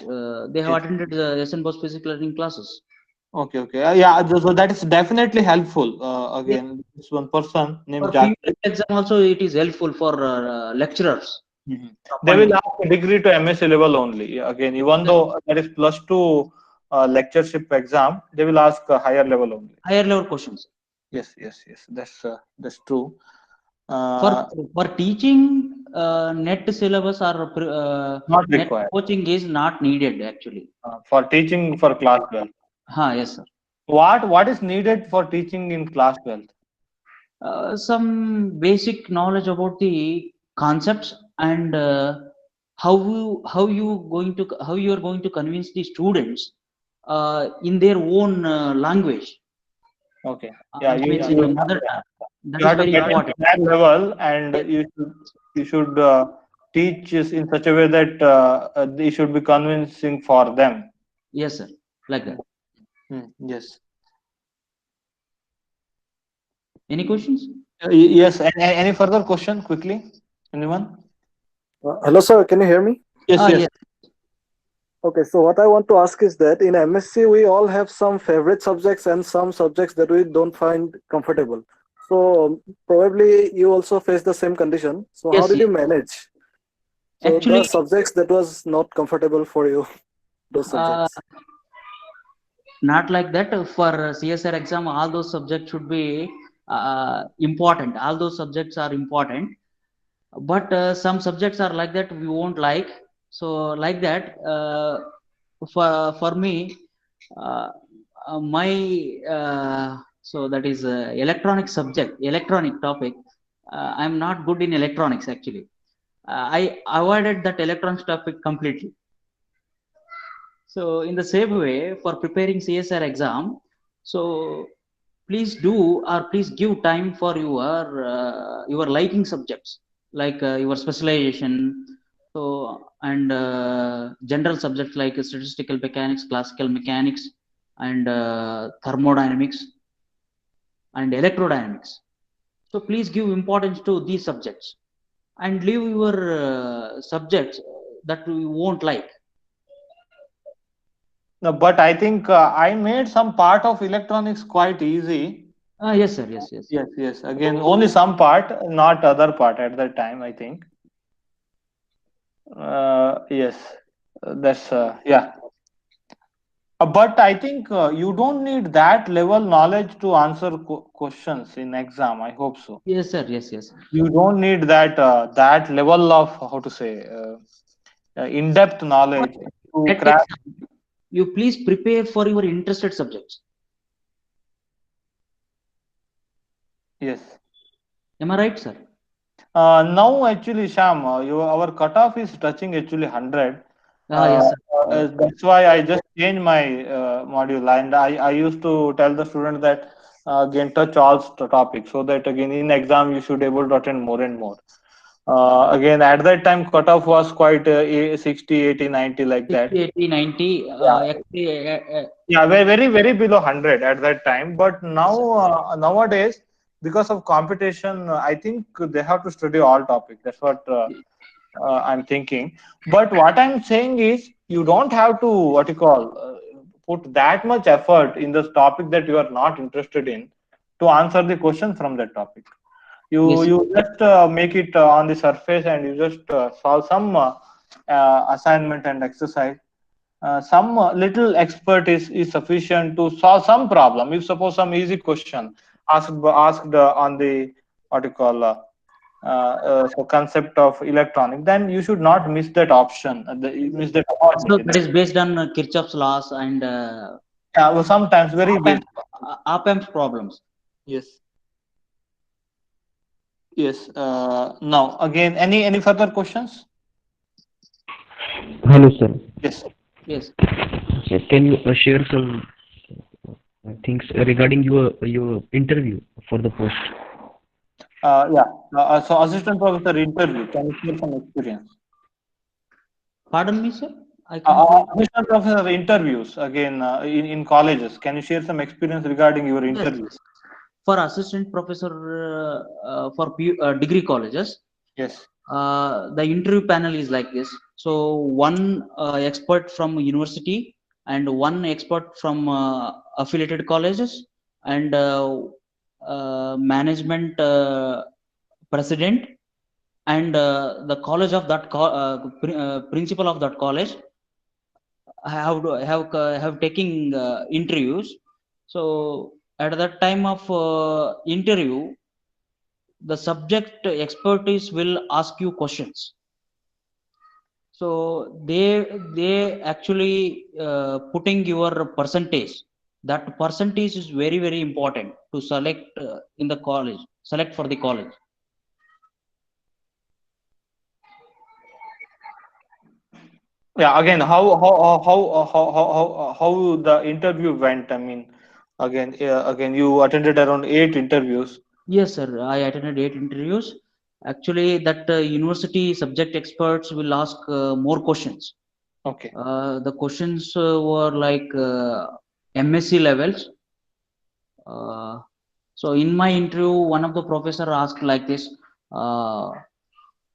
They have Yes. attended the SN Bose physical learning classes. Okay, okay. Yeah, so that is definitely helpful. Yes. Again, this one person named For Jack. PU exam also, it is helpful for lecturers Mhm. They will appointing. ask a degree to MSc level only. Yeah, again, even Yes. though that is plus two lectureship exam, they will ask a higher level only. Higher level questions. Yes, yes, yes. That's true. For Uh, for teaching, net syllabus or Not net required coaching is not needed actually. for teaching for class 12. Yes, sir. What is needed for teaching in class 12? Some basic knowledge about the concepts and how you are going to convince the students in their own language, Okay. Yeah, which means in the mother tongue. That you is have to very get into important. that level, and Yes, you should teach is in such a way that they should be convincing for them. yes, sir. Like that. Yes. Any questions? Yes. Any further question quickly? Anyone? Hello, sir. Can you hear me? Yes. Yes. Yes, Okay, so what I want to ask is that in MSc, we all have some favorite subjects and some subjects that we don't find comfortable. So probably you also face the same condition. So how yes, did yes. you manage? So the Actually, subjects that was not comfortable for you, those uh, subjects. not like that. For CSR exam, all those subjects should be important. All those subjects are important, but some subjects are like that we won't like. So like that, for me, uh, my so that is electronic subject, electronic topic. I'm not good in electronics actually. I avoided that electronics topic completely. So in the same way, for preparing CSR exam, so please do or please give time for your liking subjects, like your specialization. So and general subjects like statistical mechanics, classical mechanics, and thermodynamics and electrodynamics. So please give importance to these subjects and leave your subjects that you won't like. No, but I think I made some part of electronics quite easy. Yes, sir. Yes, yes. Yes, yes. Again, only some part, not other part at that time, I think. Yes, that's yeah. But I think you don't need that level knowledge to answer questions in exam. I hope so. Yes, sir. Yes, yes. You don't need that level of how to say in-depth For knowledge to that crack. exam, you please prepare for your interested subjects. Yes. Am I right, sir? Now, actually, Sham, our cutoff is touching actually 100. Yes, sir. That's why I just changed my module, and I used to tell the student that again touch all topics so that again in exam you should able to attend more and more. Again, at that time, cutoff was quite 60, 80, 90 like that. 60, 80, 90. Yeah, Actually, yeah, very, very below 100 at that time. But now, yes, sir. nowadays, because of competition, I think they have to study all topics. That's what I'm thinking. But what I'm saying is, you don't have to what you call put that much effort in this topic that you are not interested in to answer the question from that topic. You Yes, you just make it on the surface and you just solve some assignment and exercise. Some little expert is sufficient to solve some problem. If suppose some easy question asked on the what you call so concept of electronic, then you should not miss that option. You miss that also opportunity. that is based on Kirchhoff's laws and Yeah, well, sometimes very basic. op-amp, op-amp problems. Yes, yes. Now again, any further questions? Hello, sir. Yes. Yes. So can you share some things regarding your interview for the post? Yeah. So assistant professor interview. Can you share some experience? Pardon me, sir. I can't hear. Assistant professor interviews again in colleges. Can you share some experience regarding your Yes, interview? yes. For assistant professor for degree colleges, Yes. the interview panel is like this. So one expert from university and one expert from affiliated colleges and management president and the college of that principal of that college have taking interviews. So at that time of interview, the subject expertise will ask you questions. So they actually putting your percentage. That percentage is very very important to select in the college. Select for the college. Yeah. Again, how the interview went? I mean, again, you attended around 8 interviews. Yes, sir. I attended 8 interviews. Actually, that university subject experts will ask more questions. Okay. The questions were like MSc levels. Uh, so in my interview, one of the professor asked like this: uh,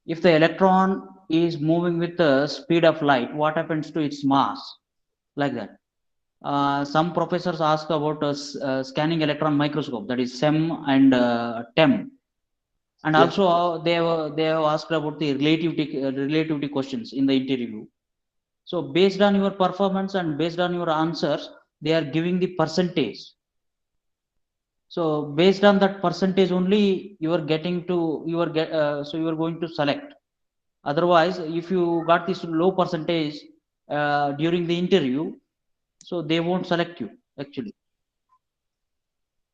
if the electron is moving with the speed of light, what happens to its mass? Like that. Some professors ask about scanning electron microscope, that is SEM and TEM, and Yes. also they have asked about the relativity questions in the interview. So based on your performance and based on your answers, they are giving the percentage. So based on that percentage only, you are getting to so you are going to select. Otherwise, if you got this low percentage during the interview, so they won't select you actually.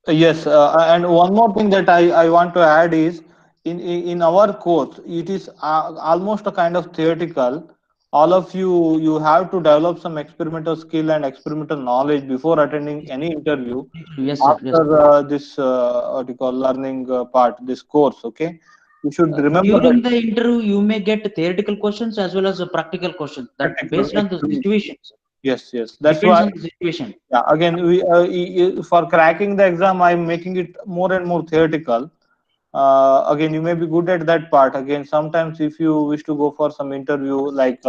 Yes, and one more thing that I want to add is in our course, it is almost a kind of theoretical. All of you have to develop some experimental skill and experimental knowledge before attending any interview. Yes, sir. Yes. After this what you call learning part, this course, okay, you should remember that During the interview, you may get theoretical questions as well as practical questions. That practical based on the experience. situations. Yes, yes, that's Depends why. on the situation. Yeah, again, for cracking the exam, I'm making it more and more theoretical. Again, you may be good at that part. Again, sometimes if you wish to go for some interview like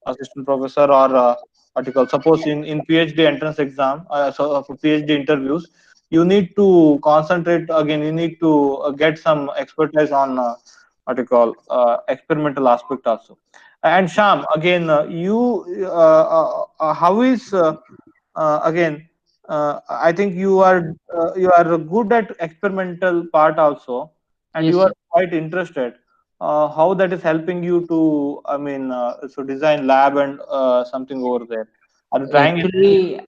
assistant professor or article, suppose in PhD entrance exam, so for PhD interviews, you need to concentrate. Again, you need to get some expertise on article experimental aspect also. And Sham, again, how is again, I think you are good at experimental part also, and you Yes, are sir. quite interested. How that is helping you to, I mean, so design lab and something over there. Are you trying anything? Actually,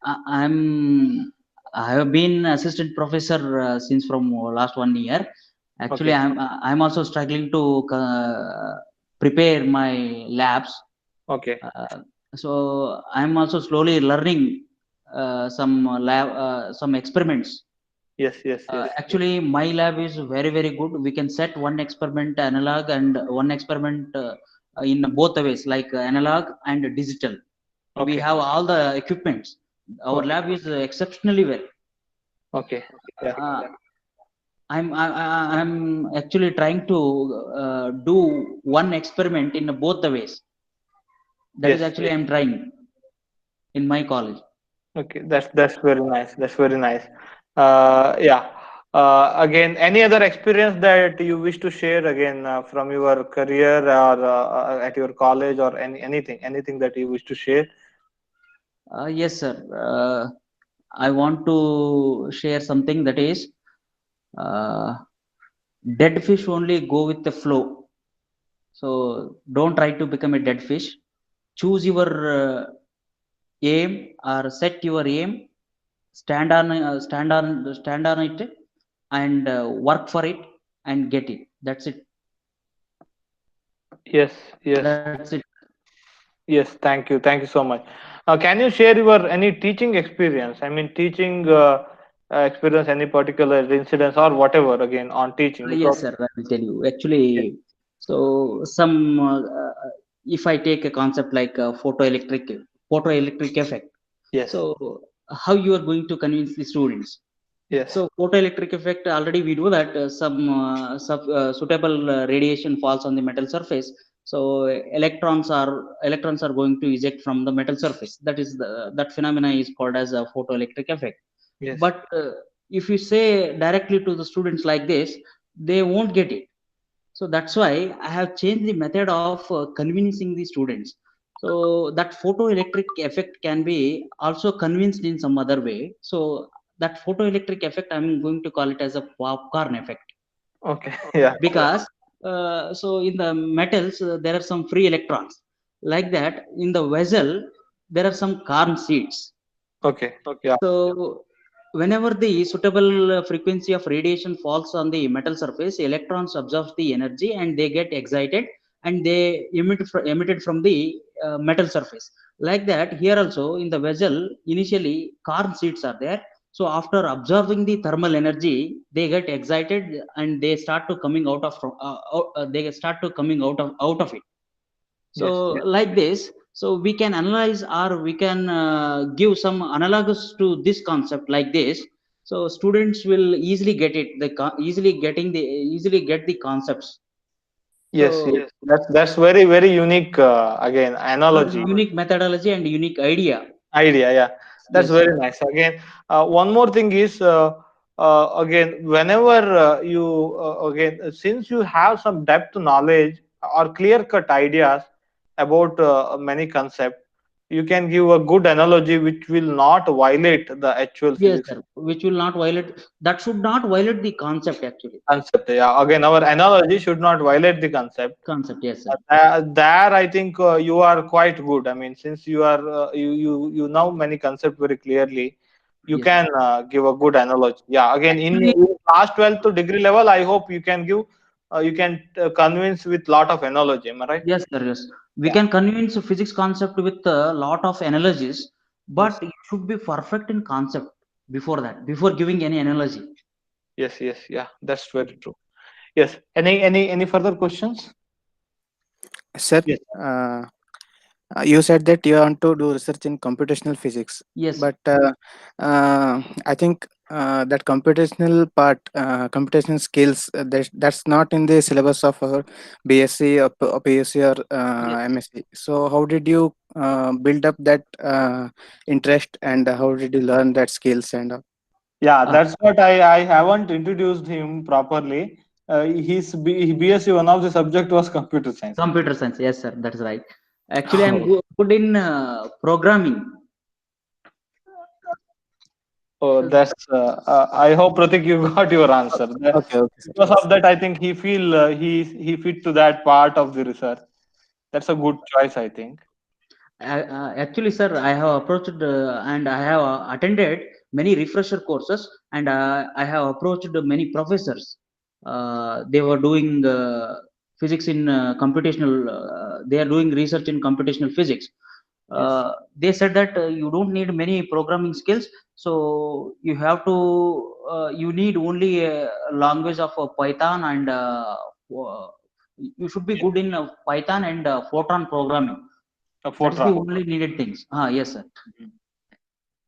I have been assistant professor since from last 1 year. Actually, Okay, I'm also struggling to prepare my labs. okay, Uh, so I'm also slowly learning some experiments. yes, yes, yes, Actually, my lab is very very good. We can set one experiment analog and one experiment in both the ways, like analog and digital. We okay, have all the equipments. Our okay, lab is exceptionally well. okay, yeah, Uh, I'm actually trying to do one experiment in both the ways. That is yes. actually I'm trying in my college. Okay, that's very nice. That's very nice. Yeah. Again, any other experience that you wish to share again from your career or at your college or anything that you wish to share? Yes, sir. I want to share something that is uh, dead fish only go with the flow. So don't try to become a dead fish. Choose your aim or set your aim. Stand on it, and work for it and get it. That's it. Yes, yes, That's it. yes. Thank you so much. Can you share your any teaching experience? I mean, teaching experience, any particular incidents or whatever again on teaching Yes, because sir. I will tell you. Actually, so some if I take a concept like photoelectric effect, Yes. so how you are going to convince the students? Yes. So photoelectric effect, already we know that some suitable radiation falls on the metal surface. So electrons are going to eject from the metal surface. That phenomena is called as a photoelectric effect. Yes. But if you say directly to the students like this, they won't get it. So that's why I have changed the method of convincing the students. So that photoelectric effect can be also convinced in some other way. So that photoelectric effect, I'm going to call it as a popcorn effect. Okay. Yeah. Because so in the metals there are some free electrons. Like that, in the vessel there are some corn seeds. Okay. Yeah. So, whenever the suitable frequency of radiation falls on the metal surface, electrons absorb the energy and they get excited, and they emitted from the metal surface. Like that, here also in the vessel, initially corn seeds are there. So after absorbing the thermal energy, they get excited and they start to coming they start to coming out of it. So Yes. like this, so we can analyze, or we can give some analogus to this concept like this. So students will easily get it, easily get the concepts. Yes. Yes. So That's very very unique. Again, analogy. unique methodology and unique idea. Idea. Yeah. That's Yes, very nice. Again, one more thing is, again, whenever you again, since you have some depth knowledge or clear cut ideas about many concepts, you can give a good analogy which will not violate the actual yes, physics sir. Which will not violate, that should not violate the concept actually. concept. Yeah. Again, our analogy should not violate the concept. Concept, yes, sir. There, I think you are quite good. I mean, since you are you know many concepts very clearly, you Yes, sir. can give a good analogy. Yeah. Again, Actually, in class 12 to degree level, I hope you can give you can convince with lot of analogy. Am I right? yes, sir, yes. We Yeah. can convince a physics concept with a lot of analogies, Yes. but it should be perfect in concept before that, before giving any analogy. Yes. Yes. Yeah. That's very true. Yes. Any further questions? Sir, Yes. uh, you said that you want to do research in computational physics, Yes, but I think that computational skills, that's not in the syllabus of our BSc or PSc or yes. MSc. So, how did you build up that interest, and how did you learn that skills and Yeah, Uh, that's what I haven't introduced him properly. BSc, one of the subject was computer science Computer actually. science, yes, sir, that's right. Actually, I'm good in programming. Oh, that's. I hope Pratik, you got your answer. Okay, okay, sir. Because Yes. of that, I think he feel he fit to that part of the research. That's a good choice, I think. Actually, sir, I have approached and I have attended many refresher courses, and I have approached many professors. They were doing physics in computational. They are doing research in computational physics. Yes. They said that you don't need many programming skills, so you need only a language of Python, and you should be good in Python and Fortran programming. A That is the Fortran. only needed things. Yes, sir. Mhm.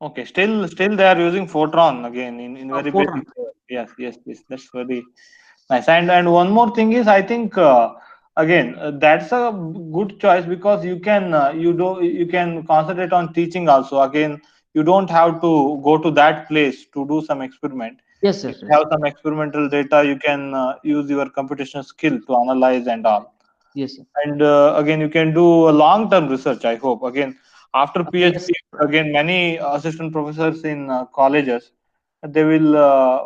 Okay. Still they are using Fortran again in very Fortran. basic. Yes. Yes. Yes. That's very nice. And one more thing is, I think again that's a good choice because you can concentrate on teaching also. Again, you don't have to go to that place to do some experiment. Yes, If yes, you yes. have some experimental data, you can use your computational skill to analyze and all. Yes, sir. And again, you can do a long term research, I hope. Again, after Yes, PhD, again, many assistant professors in colleges, they will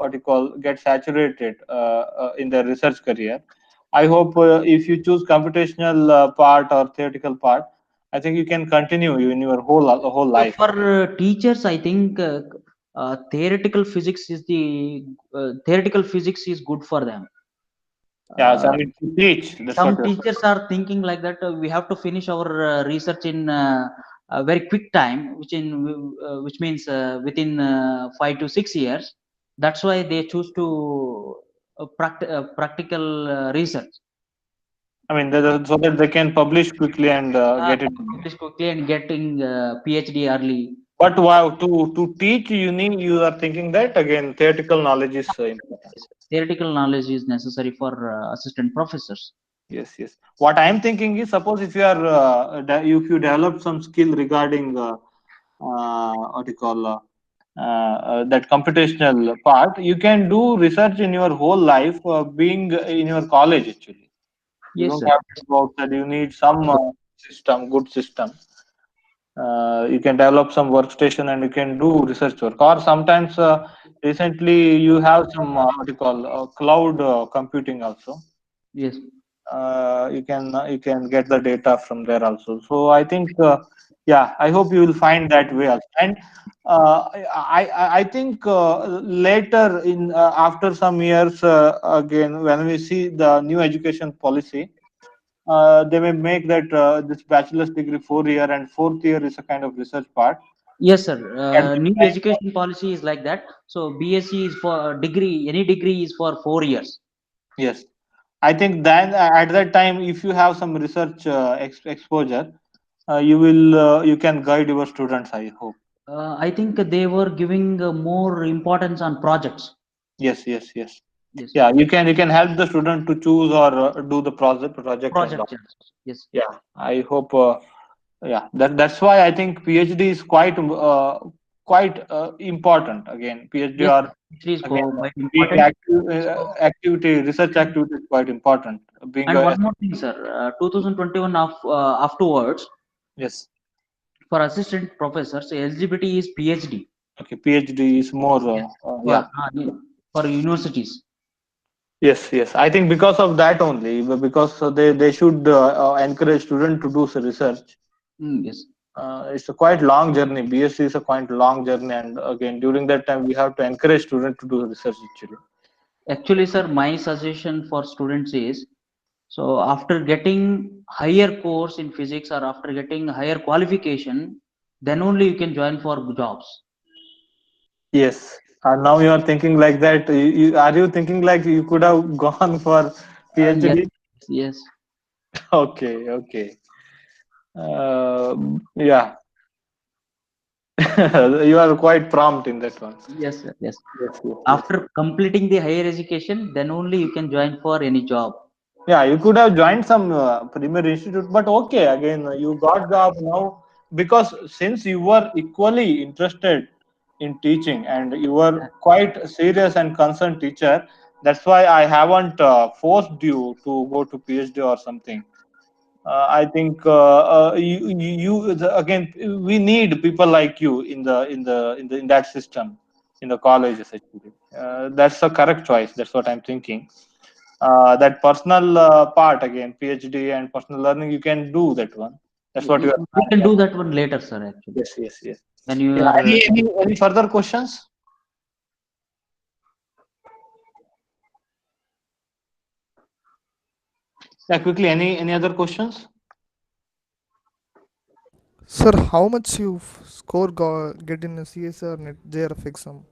what you call get saturated in their research career. I hope if you choose computational part or theoretical part, I think you can continue in your whole life. For teachers, I think theoretical physics is good for them. Yeah, so I Uh, mean to teach, that's some what you're teachers are thinking like that. We have to finish our research in a very quick time, which means within 5 to 6 years. That's why they choose to practical research. I mean, so that they can publish quickly and get it. Publish quickly and getting PhD early. But wow, to teach, you are thinking that again theoretical knowledge is important. Yes. Theoretical knowledge is necessary for assistant professors. Yes, yes. What I am thinking is, suppose if you are if you develop some skill regarding what you call that computational part, you can do research in your whole life, being in your college actually. You Yes, don't sir. have to go outside. You need some good system. You can develop some workstation and you can do research work. Or sometimes recently you have some what you call cloud computing also. Yes. You can get the data from there also. So I think yeah, I hope you will find that way also. And I think later in after some years again when we see the new education policy, they may make that this bachelor's degree 4 year and fourth year is a kind of research part. Yes, sir. At that New time, education policy is like that. So BSc is for degree. Any degree is for 4 years. yes, I think then at that time, if you have some research exposure, you can guide your students. I hope. I think they were giving more importance on projects. Yes, yes, yes. Yes. Yeah, you can help the student to choose or do the project and all. Project. Yes. Yeah, I hope. Yeah, that's why I think PhD is quite important. Again, PhD Yes. or It is again quite being important. So, activity research activity is quite important. Being and a one more thing, sir. 2021 afterwards, yes. for assistant professors, eligibility is PhD. Okay, PhD is more. Yes. Yeah. For universities. Yes, yes. I think because of that only, because they should encourage students to do some research. Yes. It's a quite long journey. BSc is a quite long journey, and again during that time we have to encourage students to do research actually. Actually, sir, my suggestion for students is, so after getting higher course in physics or after getting higher qualification, then only you can join for jobs. Yes. Now you are thinking like that. Are you thinking like you could have gone for Yes, PhD? yes, Okay, okay. Yeah, you are quite prompt in that one. yes, sir, yes. Yes, yes, yes. After completing the higher education, then only you can join for any job. Yeah, you could have joined some primary institute, but okay, again, you got job now because since you were equally interested in teaching and you were quite serious and concerned teacher, that's why I haven't forced you to go to PhD or something. I think again we need people like you in that system in the colleges actually. That's the correct choice. That's what I'm thinking. That personal part again, PhD and personal learning, you can do that one. That's what you are We can planning. do that one later, sir. Actually, Yes, yes, yes. when you Yeah. are Any further questions? Yeah, quickly. Any other questions? Sir, how much you score get in a CSR net JRF exam?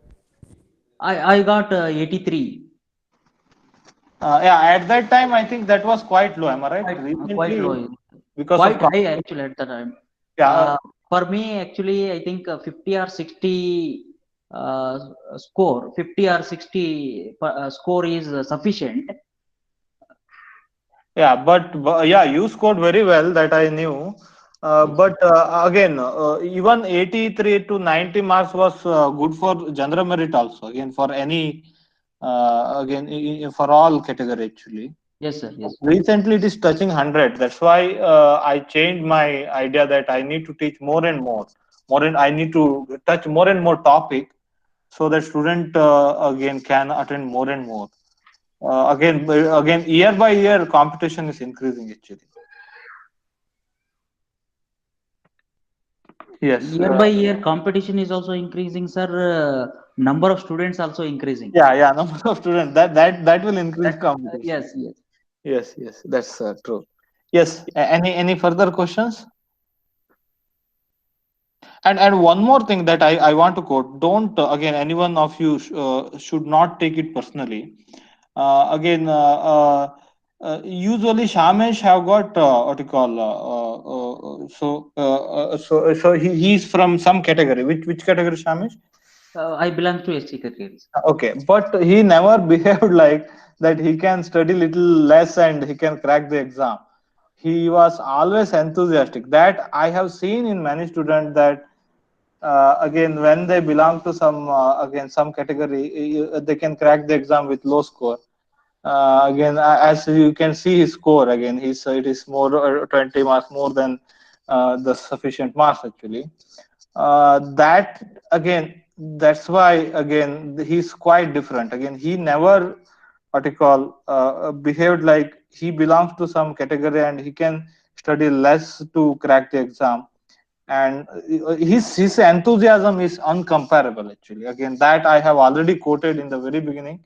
I got 83. Yeah, at that time, I think that was quite low. Am I right? Quite Recently, low, because of quite high actually at the time. yeah, For me, actually, I think 50 or 60 uh, score, 50 or 60 score is sufficient. yeah, but yeah, you scored very well. That I knew. Yes. But again, even 83 to 90 marks was good for general merit also. Again, for any again for all category actually. Yes, sir. Yes. Recently, it is touching 100. That's why I changed my idea that I need to teach more and more. I need to touch more and more topic so that student again can attend more and more. Again, year by year, competition is increasing actually. Yes. Year by year, competition is also increasing, sir. Number of students also increasing. Yeah, yeah. Number of students that will increase competition. Yes, yes. Yes, yes. That's true. Yes. Any further questions? And one more thing that I want to quote: don't again anyone of you should not take it personally. Again, Usually, Shamesh have got what you call so he's from some category. Which category, Shamesh? I belong to SC categories. Okay, but he never behaved like that. He can study little less and he can crack the exam. He was always enthusiastic. That I have seen in many students that again when they belong to some again some category, they can crack the exam with low score. Again, as you can see his score again, he's it is more 20 marks more than the sufficient marks actually. That again, that's why again he's quite different. Again, he never what you call behaved like he belongs to some category and he can study less to crack the exam. And his enthusiasm is uncomparable actually. Again, that I have already quoted in the very beginning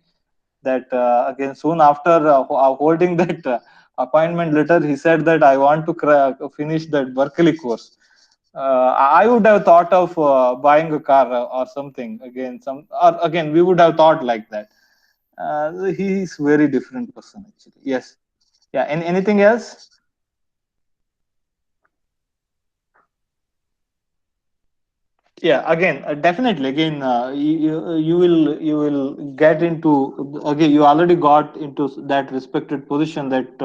that again soon after holding that appointment letter he said that I want to finish that Berkeley course. I would have thought of buying a car or something again some or again we would have thought like that. He is very different person actually. Yes. Yeah. Anything else? Yeah, again, definitely again you will get into again you already got into that respected position that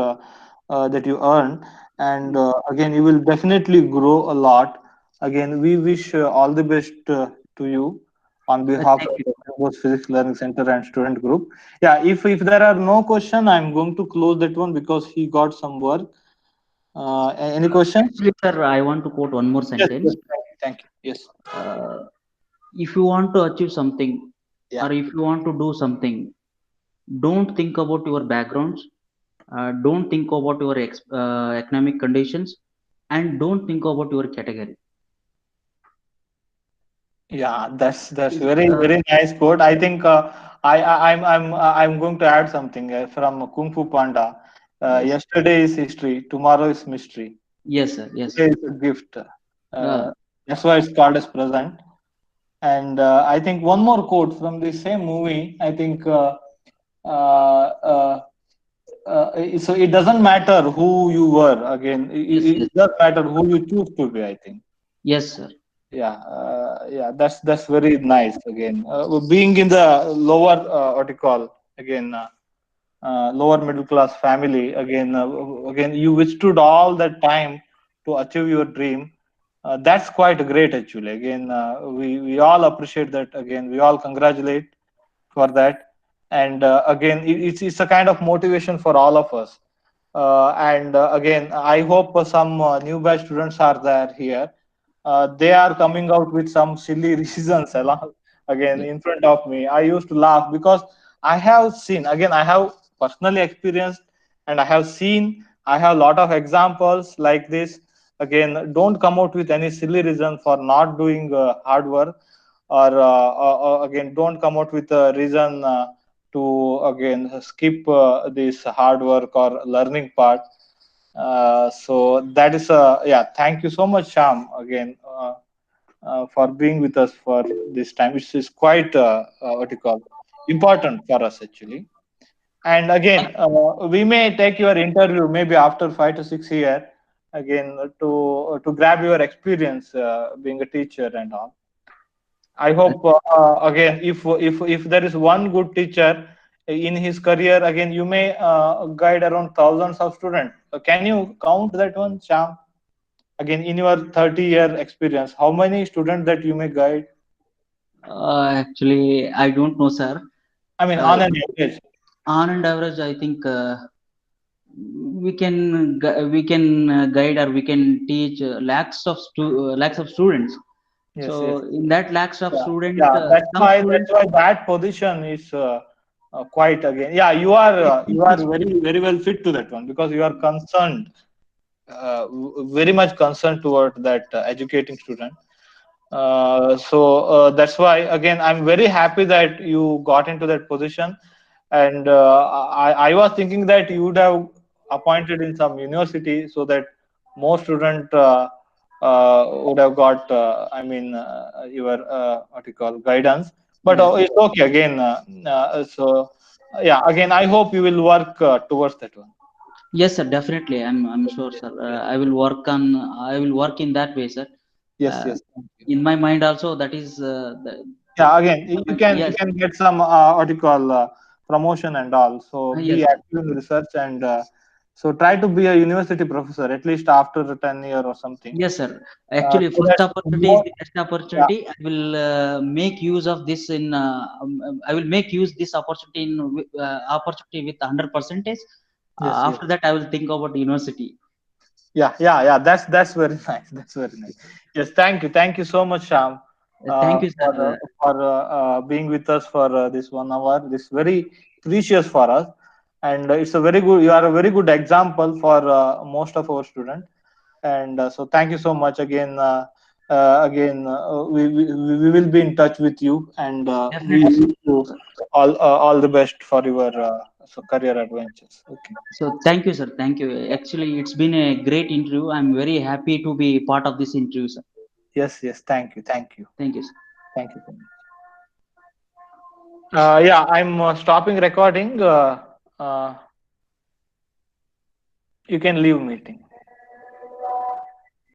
that you earn. And again you will definitely grow a lot. Again, we wish all the best to you on behalf Thank of you. the Campus Physics Learning Center and student group. Yeah, if there are no question, I'm going to close that one because he got some work. Any questions? Actually, sir, I want to quote one more Yes, yes, sentence. thank you, thank you. Yes. Uh, if you want to achieve something, Yeah. or if you want to do something, don't think about your backgrounds, don't think about your economic conditions, and don't think about your category. Yeah, that's If, very very nice quote. I think I'm going to add something from Kung Fu Panda. yes, Yesterday is history, tomorrow is mystery. yes, sir, yes. Today is a gift. Uh, That's why it's called as present. And I think one more quote from the same movie. I think uh, uh, so it doesn't matter who you were. Again, yes, yes, it does matter who you choose to be. I think. yes, sir. Yeah, yeah, that's very nice. Again, being in the lower what you call again lower middle class family. Again, you withstood all that time to achieve your dream. That's quite great actually. Again, we all appreciate that. Again, we all congratulate for that. And again, it's a kind of motivation for all of us. And again, I hope some new batch students are there here. They are coming out with some silly reasons along again Yeah. in front of me. I used to laugh because I have seen again, I have personally experienced and I have seen, I have a lot of examples like this. Again, don't come out with any silly reason for not doing hard work, or again, don't come out with a reason to again skip this hard work or learning part. So that is yeah. Thank you so much, Sham, again for being with us for this time. It's quite what you call important for us actually. And again, we may take your interview maybe after 5 to 6 years again to grab your experience being a teacher and all. I hope again if there is one good teacher in his career, again you may guide around thousands of students. Can you count that one, Sham? Again, in your 30-year experience, how many students that you may guide? Actually, I don't know, sir. I mean, Uh, on an average. on and average, I think we can guide or we can teach lakhs of students. Yes, yes. So in that lakhs of Yeah, student, yeah. That's some why students, that position is quite again. Yeah, you are very very well fit to that one because you are concerned, very much concerned toward that educating student. So that's why again I'm very happy that you got into that position. And I was thinking that you would have appointed in some university so that more student would have got I mean your what you call guidance. But yes, it's okay again. So yeah, again I hope you will work towards that one. Yes, sir. Definitely, I'm sure, sir. I will work on. I will work in that way, sir. Yes, Uh, yes. Thank you. in my mind also, that is Yeah, again, you yes. can get some what you call promotion and all. So Yes, be sir. active in research and so try to be a university professor at least after 10 year or something. Yes, sir. Actually, So first that opportunity is more, the best yeah, opportunity. I will make use of this in. I will make use this opportunity in opportunity with 100 percentage. yes, yes. After that, I will think about university. Yeah. That's very nice. That's very nice. Yes, thank you so much, Sham, Thank you, sir. for being with us for this 1 hour. This very precious for us, and it's a very good. You are a very good example for most of our students. And so thank you so much again. We will be in touch with you, and we Definitely, wish you sir. all the best for your so career adventures. Okay. So thank you, sir. Thank you. Actually, it's been a great interview. I'm very happy to be part of this interview, sir. Yes. Thank you. Thank you, sir. Thank you so much. Yeah, I'm stopping recording. You can leave meeting.